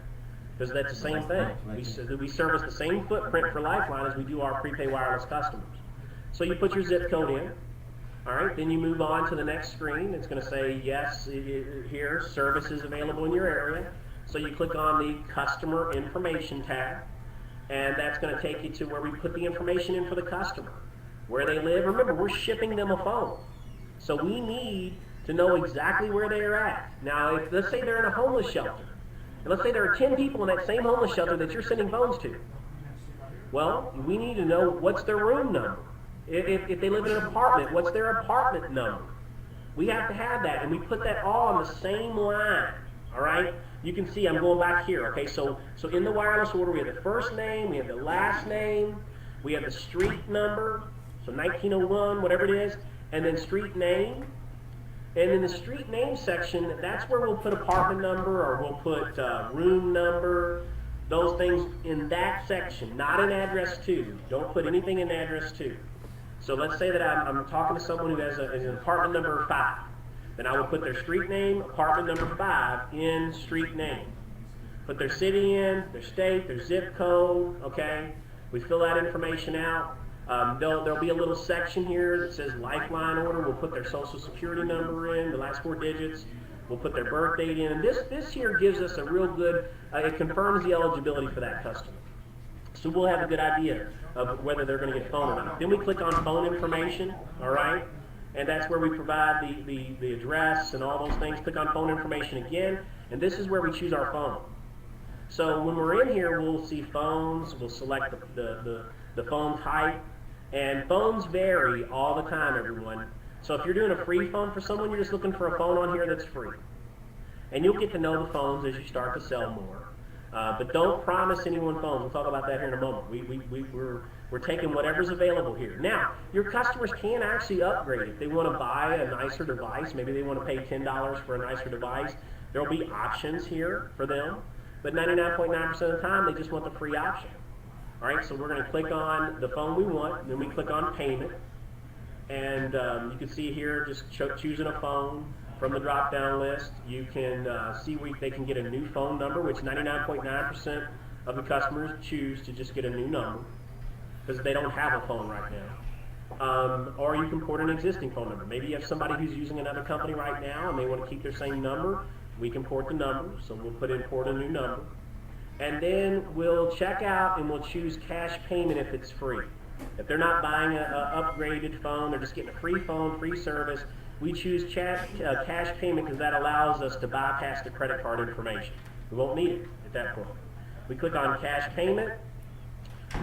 Because that's the same thing. We service the same footprint for Lifeliine as we do our prepaid wireless customers. So you put your zip code in. All right, then you move on to the next screen. It's going to say, yes, here, services available in your area. So you click on the Customer Information tab, and that's going to take you to where we put the information in for the customer, where they live. Remember, we're shipping them a phone. So we need to know exactly where they are at. Now, if let's say they're in a homeless shelter, and let's say there are 10 people in that same homeless shelter that you're sending phones to. Well, we need to know what's their room number. If they live in an apartment, what's their apartment number? We have to have that, and we put that all on the same line. All right? You can see I'm going back here. Okay, so in the wireless order, we have the first name, we have the last name, we have the street number, so 1901, whatever it is, and then street name. And in the street name section, that's where we'll put apartment number, or we'll put room number, those things in that section, not in address 2. Don't put anything in address 2. So let's say that I'm talking to someone who has an apartment number 5. Then I will put their street name, apartment number 5 in street name. Put their city in, their state, their zip code, okay? We fill that information out. There'll be a little section here that says Lifeline order. We'll put their social security number in, the last 4 digits. We'll put their birth date in. And this here gives us a real good, it confirms the eligibility for that customer. So we'll have a good idea of whether they're going to get a phone or not. Then we click on phone information, all right? And that's where we provide the address and all those things. Click on phone information again, and this is where we choose our phone. So when we're in here, we'll see phones. We'll select the phone type. And phones vary all the time, everyone. So if you're doing a free phone for someone, you're just looking for a phone on here that's free. And you'll get to know the phones as you start to sell more. But don't promise anyone phones. We'll talk about that here in a moment. We're taking whatever's available here. Now, your customers can actually upgrade. If they want to buy a nicer device, maybe they want to pay $10 for a nicer device, there will be options here for them. But 99.9% of the time, they just want the free option. All right, so we're going to click on the phone we want, and then we click on payment. And you can see here, just choosing a phone. from the drop-down list. You can see where they can get a new phone number, which 99.9% of the customers choose to just get a new number because they don't have a phone right now. Or you can port an existing phone number. Maybe you have somebody who's using another company right now and they want to keep their same number. We can port the number, so we'll port a new number. And then we'll check out and we'll choose cash payment if it's free. If they're not buying an upgraded phone, they're just getting a free phone, free service, we choose cash payment because that allows us to bypass the credit card information. We won't need it at that point. We click on cash payment.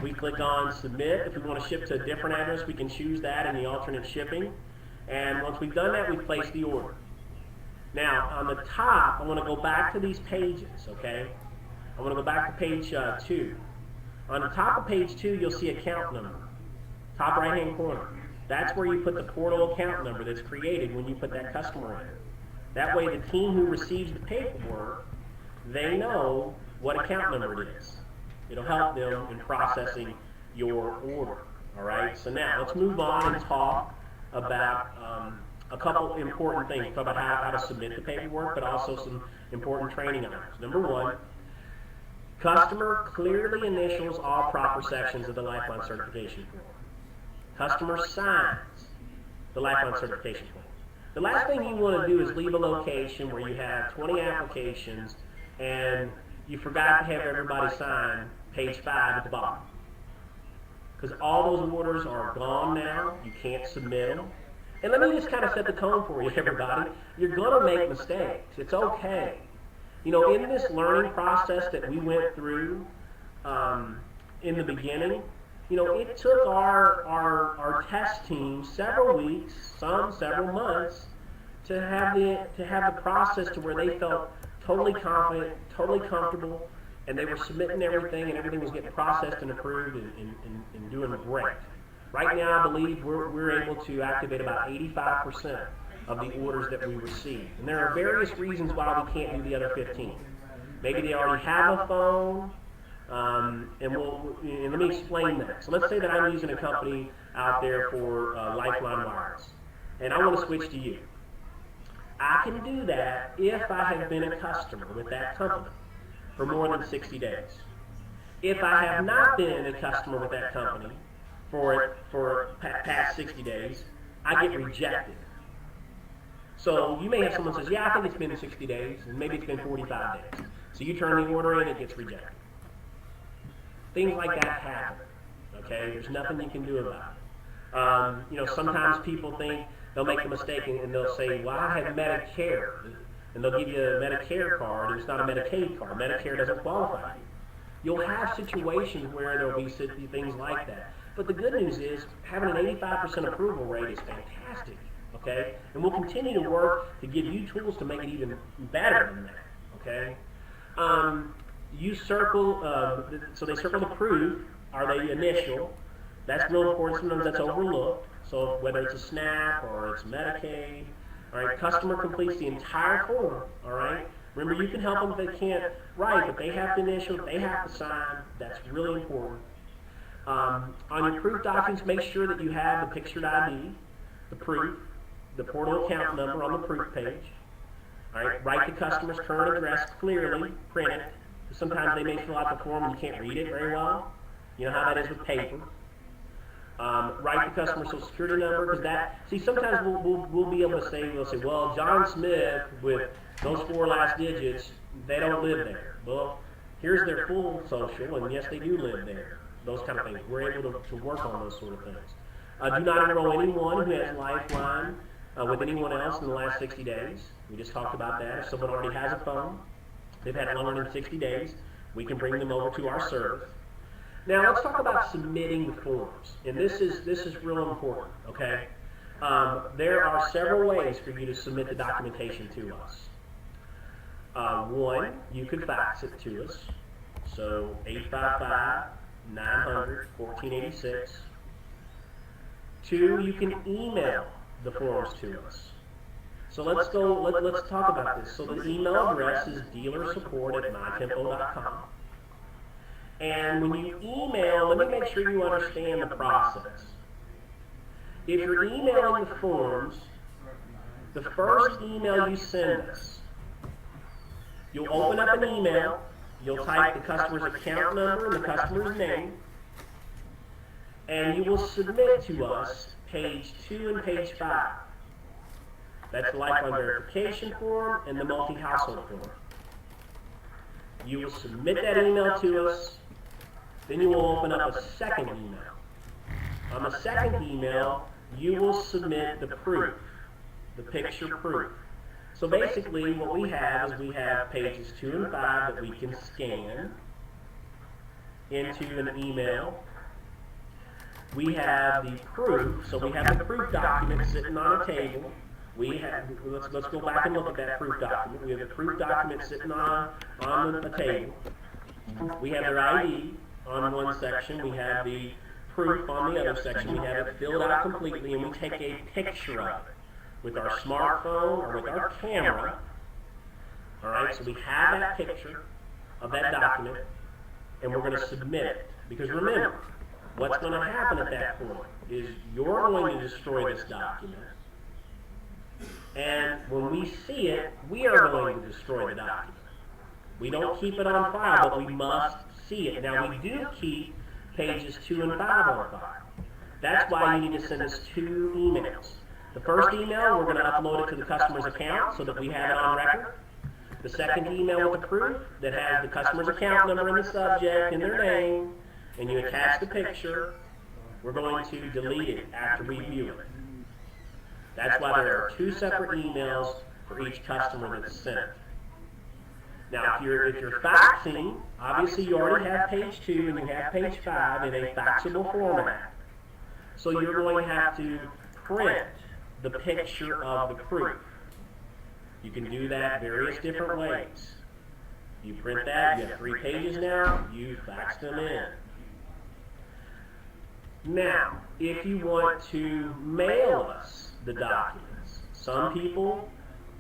We click on submit. If we want to ship to a different address, we can choose that in the alternate shipping. And once we've done that, we place the order. Now, on the top, I want to go back to these pages, okay? I want to go back to page 2. On the top of page 2, you'll see account number, top right-hand corner. That's where you put the portal account number that's created when you put that customer in. That way, the team who receives the paperwork, they know what account number it is. It'll help them in processing your order, all right? So now, let's move on and talk about a couple important things. Talk about how to submit the paperwork, but also some important training items. Number 1, customer clearly initials all proper sections of the Lifeliine certification form. Customer signs the Lifeliine certification form. The last thing you want to do is leave a location where you have 20 applications and you forgot to have everybody sign page 5 at the bottom. Because all those orders are gone now. You can't submit them. And let me just kind of set the tone for you, everybody. You're going to make mistakes. It's okay. You know, in this learning process that we went through in the beginning, you know, it took our test team several weeks, some several months, to have the process to where they felt totally confident, totally comfortable, and they were submitting everything, and everything was getting processed and approved and doing great. Right now, I believe we're able to activate about 85% of the orders that we receive. And there are various reasons why we can't do the other 15. Maybe they already have a phone, and let me explain that. So let's say that I'm using a company out there for Lifeliine Wireless, and I want to switch to you. I can do that if I have been a customer with that company for more than 60 days. If I have not been a customer with that company for past 60 days, I get rejected. So you may have someone says, yeah, I think it's been 60 days, and maybe it's been 45 days. So you turn the order in, it gets rejected. Things like that happen, okay? There's nothing you can do about it. You know, sometimes people think they'll make a mistake and they'll say, well, I have Medicare, and they'll give you a Medicare card, and it's not a Medicaid card. Medicare doesn't qualify you. You'll have situations where there'll be things like that. But the good news is, having an 85% approval rate is fantastic, okay? And we'll continue to work to give you tools to make it even better than that, okay? You circle, so they circle the proof, are they initial? That's real important, sometimes that's overlooked. So whether it's a SNAP or it's Medicaid, all right, customer completes the entire form, all right? Remember, you can help them if they can't write, but they have to initial, they have to sign. That's really important. On your proof documents, make sure that you have the pictured ID, the proof, the portal account number on the proof page. All right, write the customer's current address clearly, print it. Sometimes they may fill out the form and you can't read it very well. You know how that is with paper. Write the customer's social security number, because that, see, sometimes we'll be able to say, well, John Smith with those 4 last digits, they don't live there. Well, here's their full social, and yes, they do live there. Those kind of things. We're able to work on those sort of things. Do not enroll anyone who has Lifeliine with anyone else in the last 60 days. We just talked about that. If someone already has a phone, they've had it longer than 60 days, we can bring them over to our service. Now let's talk about submitting the forms, and this is real important, okay? There are several ways for you to submit the documentation to us. One, you can fax it to us, so 855-900-1486. 2, you can email the forms to us. So let's talk about this. So the email address is dealersupport@mytempo.com. And when you email, let me make sure you understand the process. If you're emailing the forms, the first email you send us, you'll open up an email, you'll type the customer's account number and the customer's name, and you will submit to us page 2 and page 5. That's the Lifeliine verification form and the multi-household form. You will submit that email to us, then you will open up a second email. On the second email, you will submit the proof, the picture proof. So basically what we have is we have pages 2 and 5 that we can scan into an email. We have the proof, so we have the proof document sitting on a table. We have, let's go back and look at that proof document. We have the proof document sitting on a table. We have their ID on one section. We have the proof on the other section. We have it filled out completely, and we take a picture of it with our smartphone or with our camera. All right, so we have that picture of that document, and we're going to submit it. Because remember, what's going to happen at that point is you're going to destroy this document. And when we see it, we are going to destroy the document. We don't keep it on file, but we must see it. Now, we do keep pages 2 and 5 on file. That's why you need to send us 2 emails. The first email, we're going to upload it to the customer's account so that we have it on record. The second email with the proof that has the customer's account number in the subject and their name, and you attach the picture, we're going to delete it after reviewing it. That's why there are 2 separate emails for each customer that's sent. Now, if you're faxing, obviously you already have page 2 and you have page 5 in a faxable format. So you're going to have to print the picture of the proof. You can do that various different ways. You print that, you have 3 pages now, you fax them in. Now, if you want to mail us the documents, some people,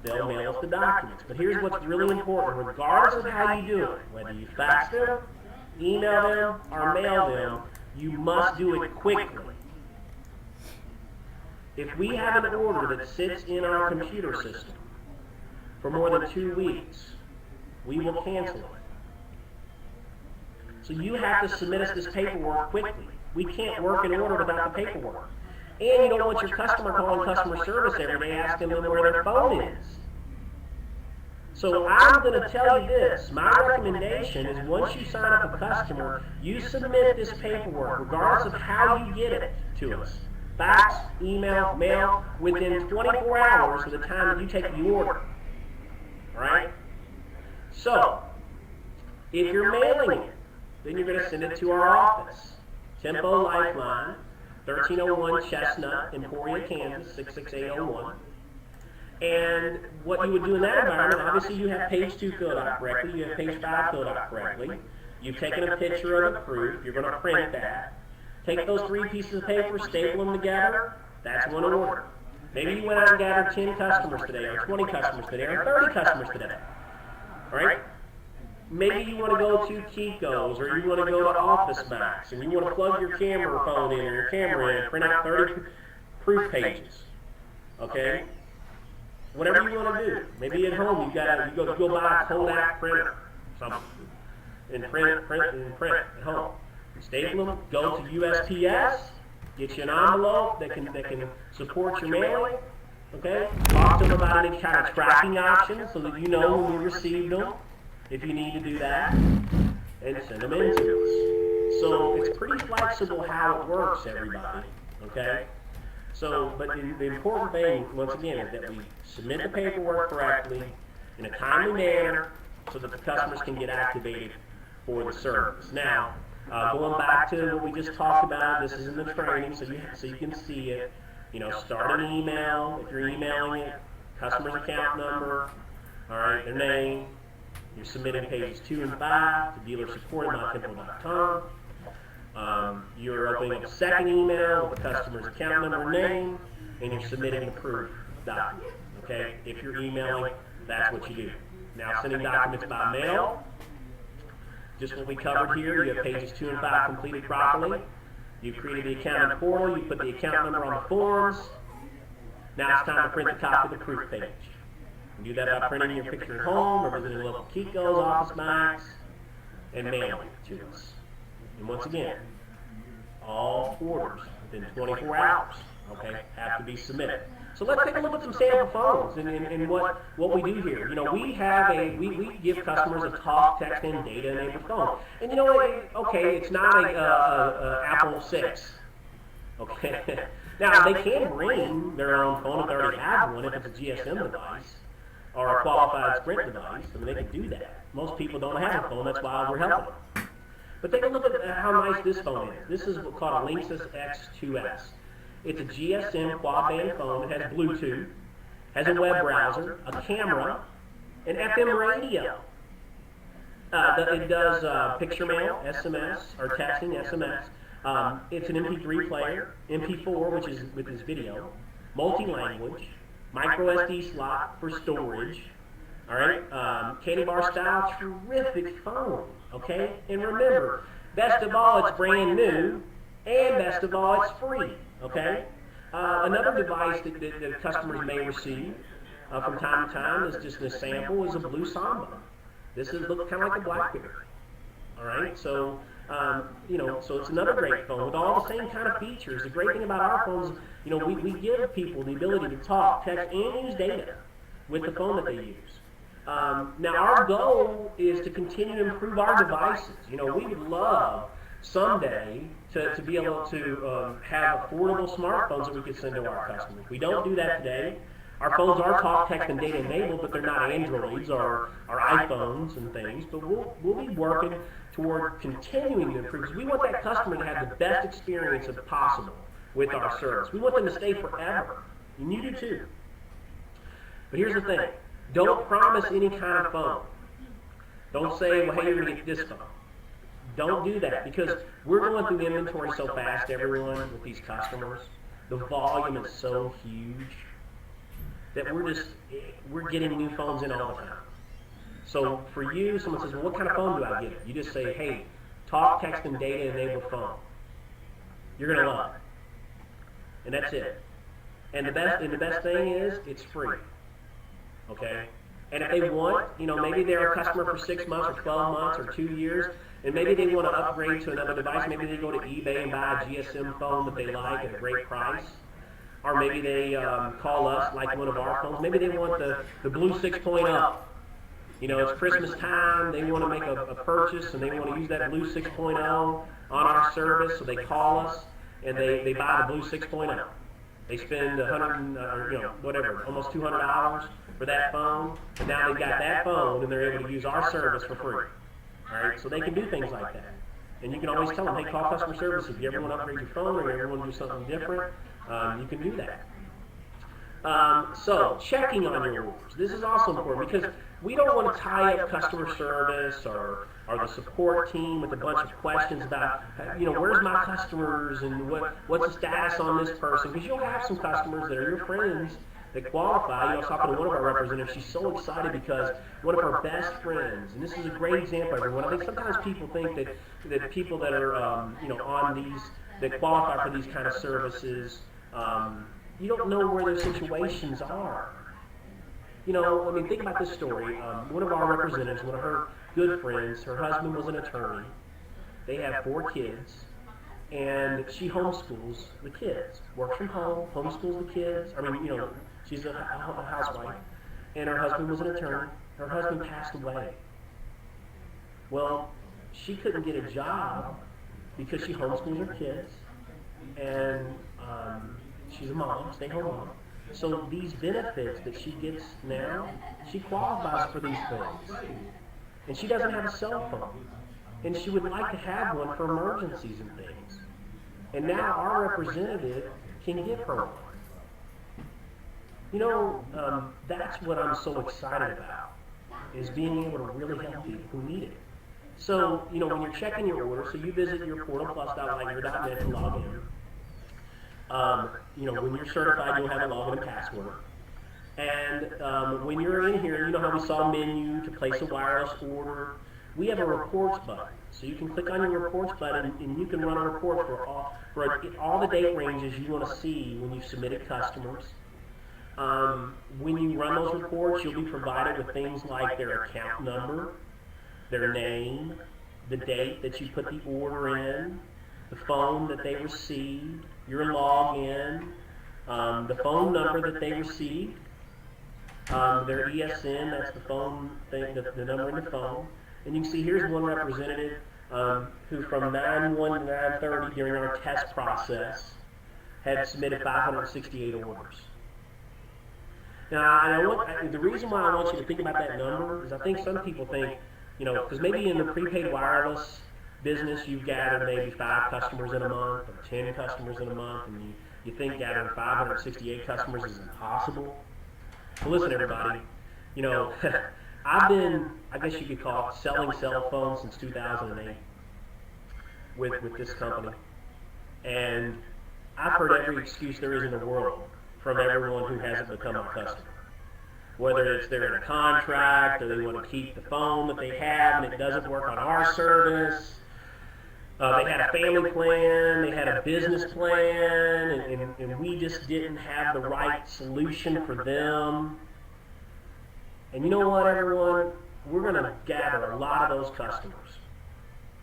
they'll mail us the documents. But here's what's really important. Regardless of how you do it, whether you fax them, email them, or mail them, you must do it quickly. If we have an order that sits in our computer system for more than 2 weeks, we will cancel it. So you have to submit us this paperwork quickly. We can't work an order without the paperwork. And you don't want your customer calling customer service every day asking them where their phone is. So I'm going to tell you this. My recommendation is once you sign up a customer, you submit this paperwork, regardless of how you get it to us. Fax, email, mail, within 24 hours of the time that you take the order. Alright? So, if you're mailing it, then you're going to send it to our office. Tempo Lifeliine, 1301 Chestnut, Emporia, Kansas, 66801. And what you would do in that environment, obviously you have page 2 filled out correctly, you have page 5 filled out correctly. You've taken a picture of the proof, you're going to print that. Take those 3 pieces of paper, staple them together, that's one order. Maybe you went out and gathered 10 customers today, or 20 customers today, or 30 customers today. Alright? Maybe you want to go to Kiko's, or you want to go to Office Max, and you want to plug your camera phone in, or your camera in, and print out 30 proof pages. Okay? Whatever you want to do. Maybe at home you go buy a Kodak printer, something, and print at home. Staple them, go to USPS, get you an envelope that can support your mailing. Okay? Talk to them about any kind of tracking options so that you know when you received them, if you need to do that, and send them in to us. So it's pretty flexible how it works, everybody. Okay? So, but the important thing, once again, is that we submit the paperwork correctly in a timely manner so that the customers can get activated for the service. Now, going back to what we just talked about, this is in the training, so you can see it. You know, start an email if you're emailing it, customer's account number, all right, their name. You're submitting pages 2 and 5 to dealersupport@mytempo.com. You're opening up a second email with the customer's account number and name, and you're submitting the proof document. Okay? If you're emailing, that's what you do. Now, sending documents by mail, just what we covered here, you have pages 2 and 5 completed properly. You created the account in the portal, you put the account number on the forms, Now it's time to print the copy of the proof page. You do that by printing your picture at home or visiting local Kiko's, Office Max, and mailing it to us. And once again, all orders within 24 hours, okay, have to be submitted. So let's take a look at some sample phones and what we do here. You know, we give customers a talk, text, and data-enabled phone. And you know what? Okay, it's not a Apple 6. Okay. Now they can bring their own phone if they already have one, if it's a GSM device or a qualified Sprint device. I mean, they can do that. Most people don't have a phone. That's why we're helping them. But take a look at how nice this phone is. This is what's called a Linksys X2S. It's a GSM quad-band phone. It has Bluetooth, has a web browser, a camera, an FM radio. It does picture mail, SMS, or texting, SMS. It's an MP3 player, MP4, which is with this video, multi-language, micro SD slot for storage. All right, candy bar style, terrific phone. Okay, and remember, best of all, it's brand new, and best of all, it's free. Okay, another device that customers may receive from time to time is just a sample is a blue Samba. This looks kind of like a BlackBerry. All right, so you know, so it's another great phone with all the same kind of features. The great thing about our phones, you know, we give people the ability to talk, text, and use data with the phone that they use. Now our goal is to continue to improve our devices. You know, we would love someday to be able to have affordable smartphones that we could send to our customers. We don't do that today. Our phones are talk, text, and data enabled, but they're not Androids or iPhones and things. But we'll be working toward continuing to improve, because we want that customer to have the best experience as possible with our service. We want them to stay forever, and you do too. But here's the thing. Don't promise any kind of phone. Don't say, well, hey, you're going to get this phone. Don't do that, because we're going through inventory so fast, everyone, with these customers. The volume is so huge that we're getting new phones in all the time. So for you, someone says, well, what kind of phone do I get? You just say, hey, talk, text, and data enabled phone. You're going to love it. And that's it. And the best thing is, it's free. Okay? And if they want, you know, maybe they're a customer for 6 months or 12 months or 2 years, and maybe they want to upgrade to another device. Maybe they go to eBay and buy a GSM phone that they like at a great price. Or maybe they call us, like one of our phones. Maybe they want the Blue 6.0. You know, it's Christmas time. They want to make a purchase, and they want to use that Blue 6.0 on our service. So they call us, and they buy the Blue 6.0. They spend almost $200 for that phone, and now they've got that phone, and they're able to use our service for free. All right, so they can do things like that. And you can always tell them, hey, call customer service if you ever want to upgrade your phone or you ever want to do something different. You can do that. So checking on your orders. This is also important, because we don't want to tie up customer service or the support team with a bunch of questions about, you know, where's my customers and what's the status on this person. Because you'll have some customers that are your friends that qualify. You know, I was talking to one of our representatives. She's so excited because one of her best friends, and this is a great example, everyone. I think sometimes people think that people that are on these, that qualify for these kind of services, you don't know where their situations are. You know, I mean, think about this story. One of our representatives, one of her good friends, her husband was an attorney. They have 4 kids, and she homeschools the kids. Works from home, homeschools the kids. I mean, you know, she's a housewife, and her husband was an attorney. Her husband passed away. Well, she couldn't get a job because she homeschools her kids, and she's a mom, stay-home mom. So these benefits that she gets now, she qualifies for these things. And she doesn't have a cell phone. And she would like to have one for emergencies and things. And now our representative can give her one. You know, that's what I'm so excited about, is being able to really help people who need it. So, you know, when you're checking your order, so you visit your portalplus.lightyear.net to log in. You know, when you're certified, you'll have a login and password. And when you're in here, you know how we saw a menu to place a wireless order. We have a reports button. So you can click on your reports button, and you can run a report for all the date ranges you want to see when you've submitted customers. When you run those reports, you'll be provided with things like their account number, their name, the date that you put the order in, the phone that they received, your login, the phone number that they received, their ESN, that's the phone thing, the number in the phone. And you can see here's one representative who from 9/1 to 9/30 during our test process had submitted 568 orders. Now, the reason why I want you to think about that number is I think some people think, because maybe in the prepaid wireless business you've gathered maybe 5 customers in a month or 10 customers in a month, and you think gathering 568 customers is impossible. Well, listen, everybody, I've been, I guess you could call it, selling cell phones since 2008 with this company. And I've heard every excuse there is in the world from everyone who hasn't become a customer. Whether it's they're in a contract or they want to keep the phone that they have and it doesn't work on our service. They had a family plan, they had a business plan, and we just didn't have the right solution for them. And you know what, everyone? We're going to gather a lot of those customers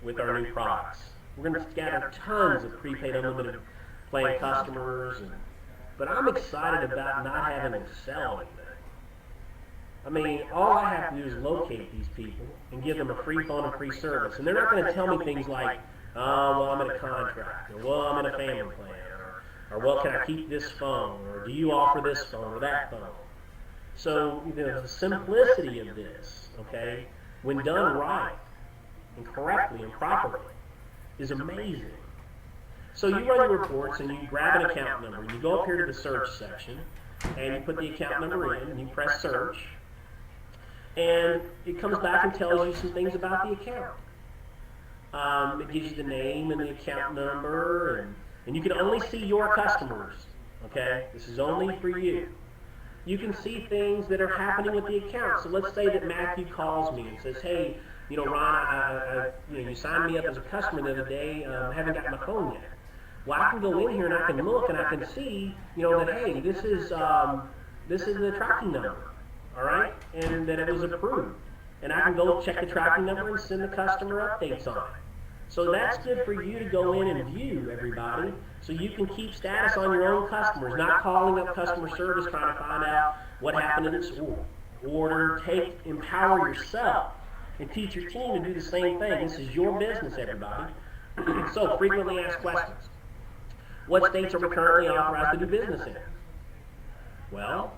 with our new products. We're going to gather tons of prepaid unlimited plan customers, but I'm excited about not having to sell anything. I mean, all I have to do is locate these people and give them a free phone and free service. And they're not going to tell me things like, oh, well, I'm in a contract, or well, I'm in a family plan, or well, can I keep this phone, or do you offer this phone or that phone? So the simplicity of this, okay, when done right and correctly and properly, is amazing. So you run your reports and you grab an account number and you go up here to the search section and you put the account number in and you press search, and it comes back and tells you some things about the account. It gives you the name and the account number, and you can only see your customers, okay? This is only for you. You can see things that are happening with the account. So let's say that Matthew calls me and says, hey, Ron, you signed me up as a customer the other day, I haven't got my phone yet. Well, I can go in here and I can look and I can see, that, hey, this is the tracking number, all right? And that it was approved. And I can go check the tracking number and send the customer updates on it. So that's good for you to go in and view, everybody, so you can keep status on your own customers, not calling up customer service trying to find out what happened in this order. Empower yourself and teach your team to do the same thing. This is your business, everybody. So frequently asked questions. What states are we currently authorized to do business in? Well,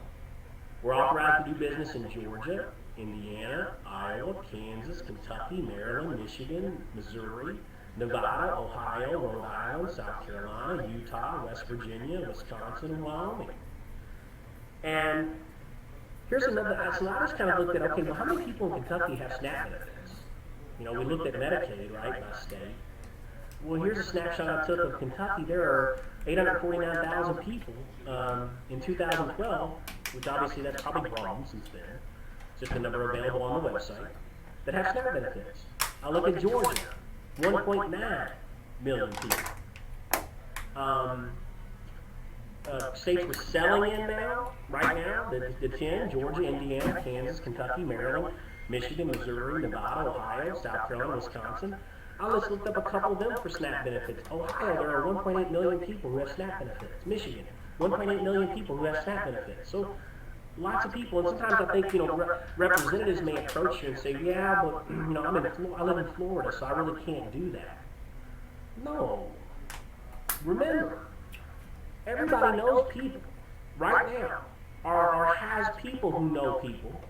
we're authorized to do business in Georgia, Indiana, Iowa, Kansas, Kentucky, Maryland, Michigan, Missouri, Nevada, Ohio, Rhode Island, South Carolina, Utah, West Virginia, Wisconsin, and Wyoming. And here's another, so I just kind of looked at, okay, well, how many people in Kentucky have SNAP benefits? We looked at Medicaid, right, by state. Well, here's a snapshot I took of Kentucky. There are 849,000 people in 2012, which obviously that's probably grown since then. Just the number available on the website, that have SNAP benefits. I look at Georgia, 1.9 million people. States we're selling in now, right now, the 10, Georgia, Indiana, Kansas, Kentucky, Maryland, Michigan, Missouri, Nevada, Ohio, South Carolina, Wisconsin. I just looked up a couple of them for SNAP benefits. Ohio, there are 1.8 million people who have SNAP benefits. Michigan, 1.8 million people who have SNAP benefits. So lots of people, and sometimes I think, representatives may approach you and say, yeah, but, I live in Florida, so I really can't do that. No. Remember, everybody knows people right now, or has people who know people,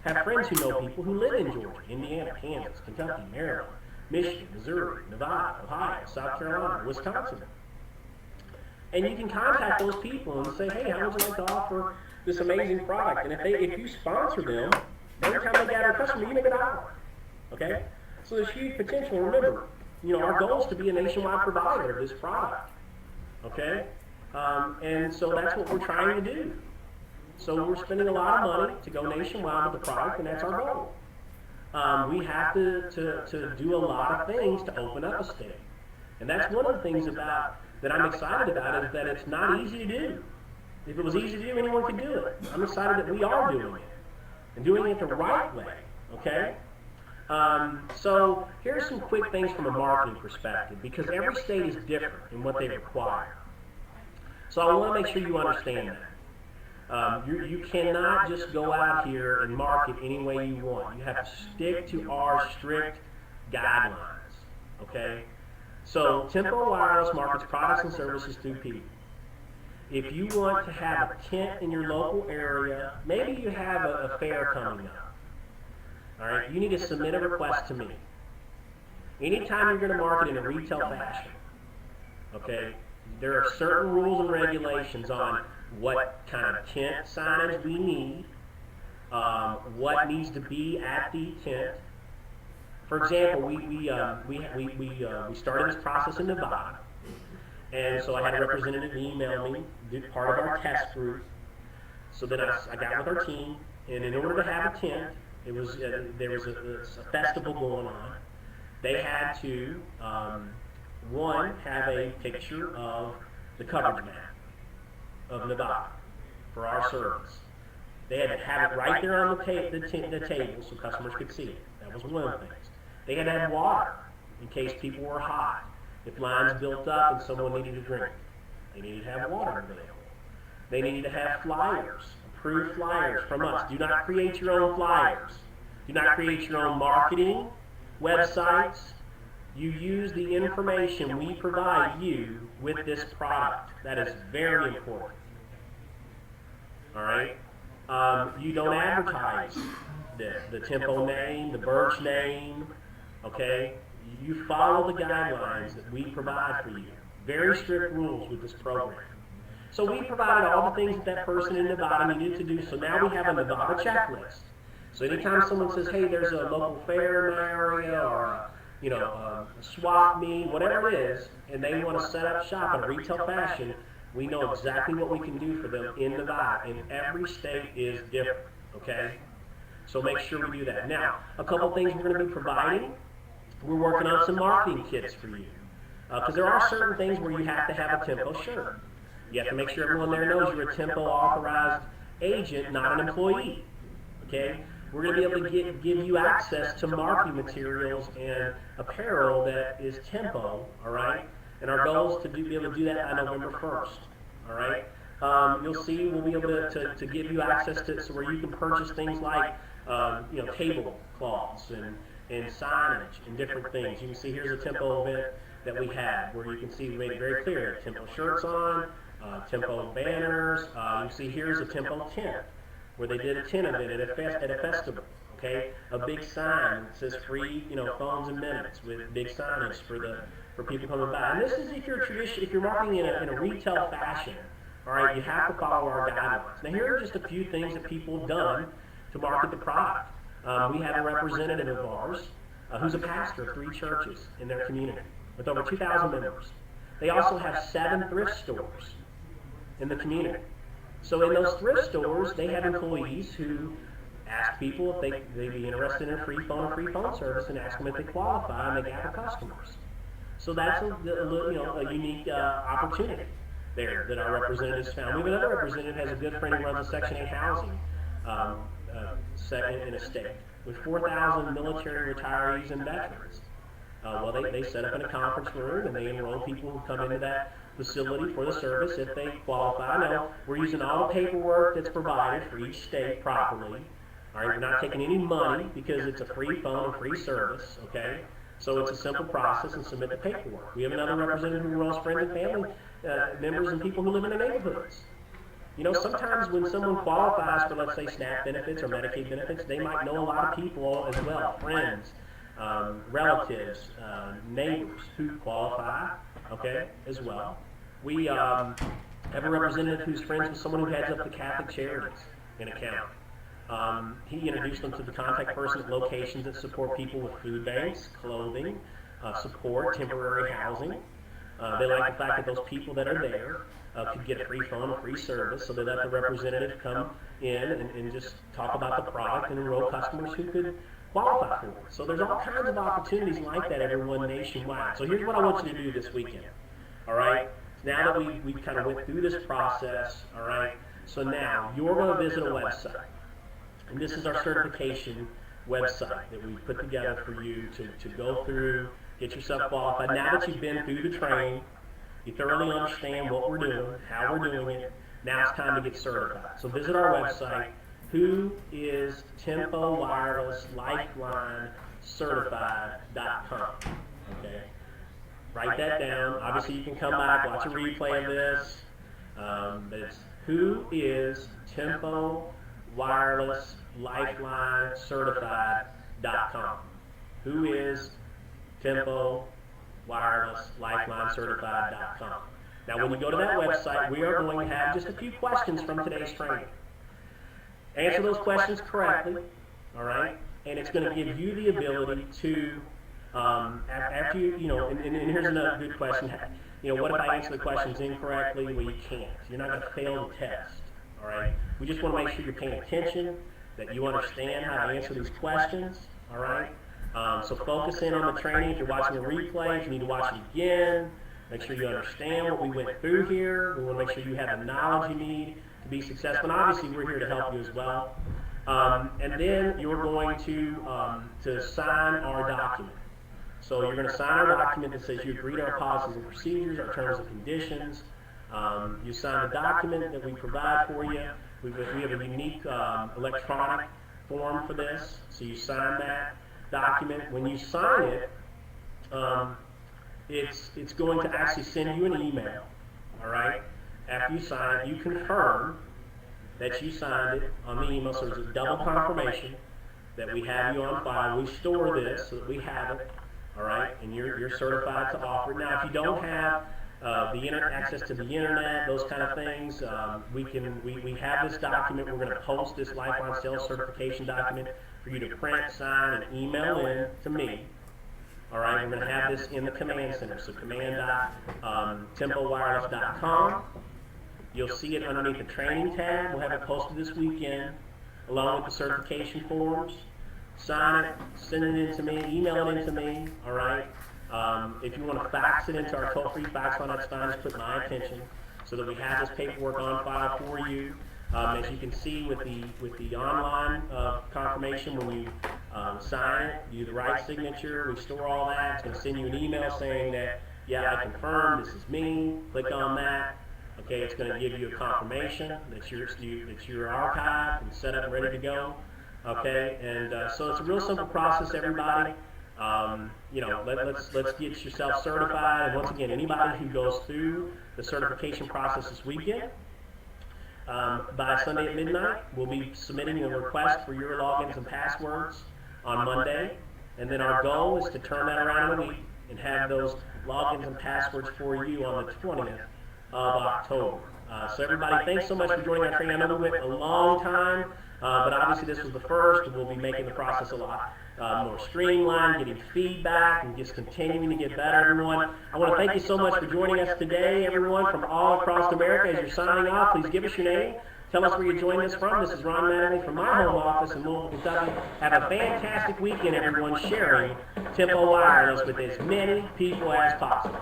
have friends who know people who live in Georgia, Indiana, Kansas, Kentucky, Maryland, Michigan, Missouri, Nevada, Ohio, South Carolina, Wisconsin. And you can contact those people and say, hey, how would you like to offer this amazing product? And if you sponsor them, every time they gather a customer, you make $1. Okay? So there's huge potential. Remember, our goal is to be a nationwide provider of this product. Okay? And so that's what we're trying to do. So we're spending a lot of money to go nationwide with the product, and that's our goal. We have to do a lot of things to open up a state. And that's one of the things that I'm excited about, is that it's not easy to do. If it was easy to do, anyone could do it. I'm excited that we are doing it and doing it the right way, okay? So here's some quick things from a marketing perspective, because every state is different in what they require. So I want to make sure you understand that. You cannot just go out here and market any way you want. You have to stick to our strict guidelines, okay? So Tempo Wireless markets products and services through people. If you want to have a tent in your local area, maybe you have a fair coming up. All right, you need to submit a request to me. Anytime you're going to market in a retail fashion, okay, there are certain rules and regulations on what kind of tent signage we need, what needs to be at the tent. For example, we started this process in Nevada, and so I had a representative email me, did part of our test group. So then I got with our team, and in order to have a tent, there was a festival going on. They had to, one, have a picture of the coverage map of Nevada for our service. They had to have it right there on the table so customers could see it. That was one of the things. They had to have water in case people were hot. If lines built up and someone needed a drink, they needed to have water available. They needed to have flyers, approved flyers from us. Do not create your own flyers. Do not create your own marketing websites. You use the information we provide you with this product. That is very important. All right? You don't advertise the Tempo name, the Birch name, okay? You follow the guidelines that we provide for you. Very strict rules with this program. So we provided all the things that that person in Nevada needed to do. So now we have a Nevada checklist. So anytime someone says, hey, there's a local fair in my area, or a swap meet, whatever it is, and they want to set up shop in a retail fashion, we know exactly what we can do for them in Nevada. And every state is different, okay? So make sure we do that. Now, a couple things we're going to be providing. We're working on some marketing kits for you. Because there are certain things where you have to have a Tempo shirt. You have to make sure everyone there knows you're a Tempo authorized agent, not an employee. Okay? We're going to be able to give you access to marketing materials and apparel that is Tempo, all right? And our goal is to be able to do that on November 1st, all right? You'll see we'll be able to give you access to so where you can purchase things like tablecloths and signage and different things. You can see here's a Tempo event that we had where you can see we made it very clear. Tempo shirts on, Tempo banners. You can see here's a Tempo tent where they did a tent event at a festival. Okay, a big sign that says free, phones and minutes with big signage for people coming by. And this is if you're marketing in a retail fashion. All right, you have to follow our guidelines. Now here are just a few things that people have done to market the product. We have a representative of ours who's a pastor of 3 churches in their community with over 2,000 members. They also have 7 thrift stores in the community. So in those thrift stores, they have employees who ask people if they'd be interested in a free phone service and ask them if they qualify, and they gather customers. So that's a unique opportunity there that our representatives found. We have another representative has a good friend who runs a Section 8 housing in a state with 4,000 military retirees and veterans. They set up in a conference room and they enroll people who come into that facility for the service if they qualify. Now, we're using all the paperwork that's provided for each state properly. All right, we're not taking any money because it's a free phone and free service, okay? So it's a simple process and submit the paperwork. We have another representative who enrolls friends and family members and people who live in the neighborhoods. Sometimes when someone qualifies for, let's say, SNAP benefits or Medicaid benefits, they might know a lot of people as well, friends, relatives, neighbors who qualify, okay, as well. We have a representative who's friends with someone who heads up the Catholic Charities in a county. He introduced them to the contact person at locations that support people with food banks, clothing, support, temporary housing. They like the fact that those people that are there could get a free phone, a free service, so they let the representative come in and just talk about the product and enroll customers who could qualify for it. So there's all kinds of opportunities like that, everyone nationwide. So here's what I want you to do this weekend. All right? Now that we kind of went through this process, all right, so now you're going to visit a website. And this is our certification website that we put together for you to go through, get yourself qualified. Now that you've been through the training, you thoroughly understand what we're doing, how we're doing it, now it's time to get certified. So visit our website, who is Tempo Wireless Lifeline Certified.com. Okay? Write that down. Obviously, you can come back, watch a replay of this. But it's who is Tempo Wireless Lifeline Certified.com. Who is Tempo Wireless Lifeline Certified.com. Now, when you go to that website, we are going to have just a few questions from today's training. Answer those questions correctly, all right? And it's going to give you the ability to, after and here's another good question. What if I answer the questions incorrectly? Well, you can't. You're not going to fail the test, all right? We just want to make sure you're paying attention, that you understand how to answer these questions, all right? So focus in on the training. If you're watching a replay, if you need to watch it again, make sure you understand what we went through here. We want to make sure you have the knowledge you need to be successful. And obviously, we're here to help you as well. And then you're going to sign our document. So you're going to sign our document that says you agree to our policies and procedures, our terms and conditions. You sign the document that we provide for you. We have a unique electronic form for this. So you sign that document. When you sign it, it's going to actually send you an email. All right. After you sign it, you confirm that you signed it on the email. So there's a double confirmation that we have you on file. We store this so that we have it. All right, and you're certified to offer it. Now, if you don't have access to the internet, those kind of things, we have this document. We're going to post this Lifeline Sales Certification document for you to print, sign, and email in to me. All right, we're going to have this in the command center. So command.tempowireless.com. You'll see it underneath the training tab. We'll have it posted this weekend, along with the certification forms. Sign it, send it in to me, email it in to me, all right? If you want to fax it into our toll-free fax line, that's fine. Just put my attention so that we have this paperwork on file for you. As you can see with the online confirmation, when you sign it, you do the right signature, we store all that. It's going to send you an email saying that, yeah, I confirm, this is me. Click on that. Okay, it's going to give you a confirmation that you're archived and set up and ready to go. Okay, and so it's a real simple process, everybody. Let's get yourself certified. And once again, anybody who goes through the certification process this weekend, by Sunday at midnight, we'll be submitting a request for your logins and passwords on Monday. And then our goal is to turn that around in a week and have those logins and passwords for you on the 20th of October. So everybody, thanks so much for joining our training. I know we went a long time. But obviously this was the first, and we'll be making the process a lot more streamlined, getting feedback, and just continuing to get better, everyone. I want to thank you so much for joining us today, everyone, from all across America. As you're signing off, please give us your name. Tell us where you're joining us from. This is Ron Manley from my home office in Louisville, Kentucky. Have a fantastic weekend, everyone, sharing Tempo Wireless with as many people as possible.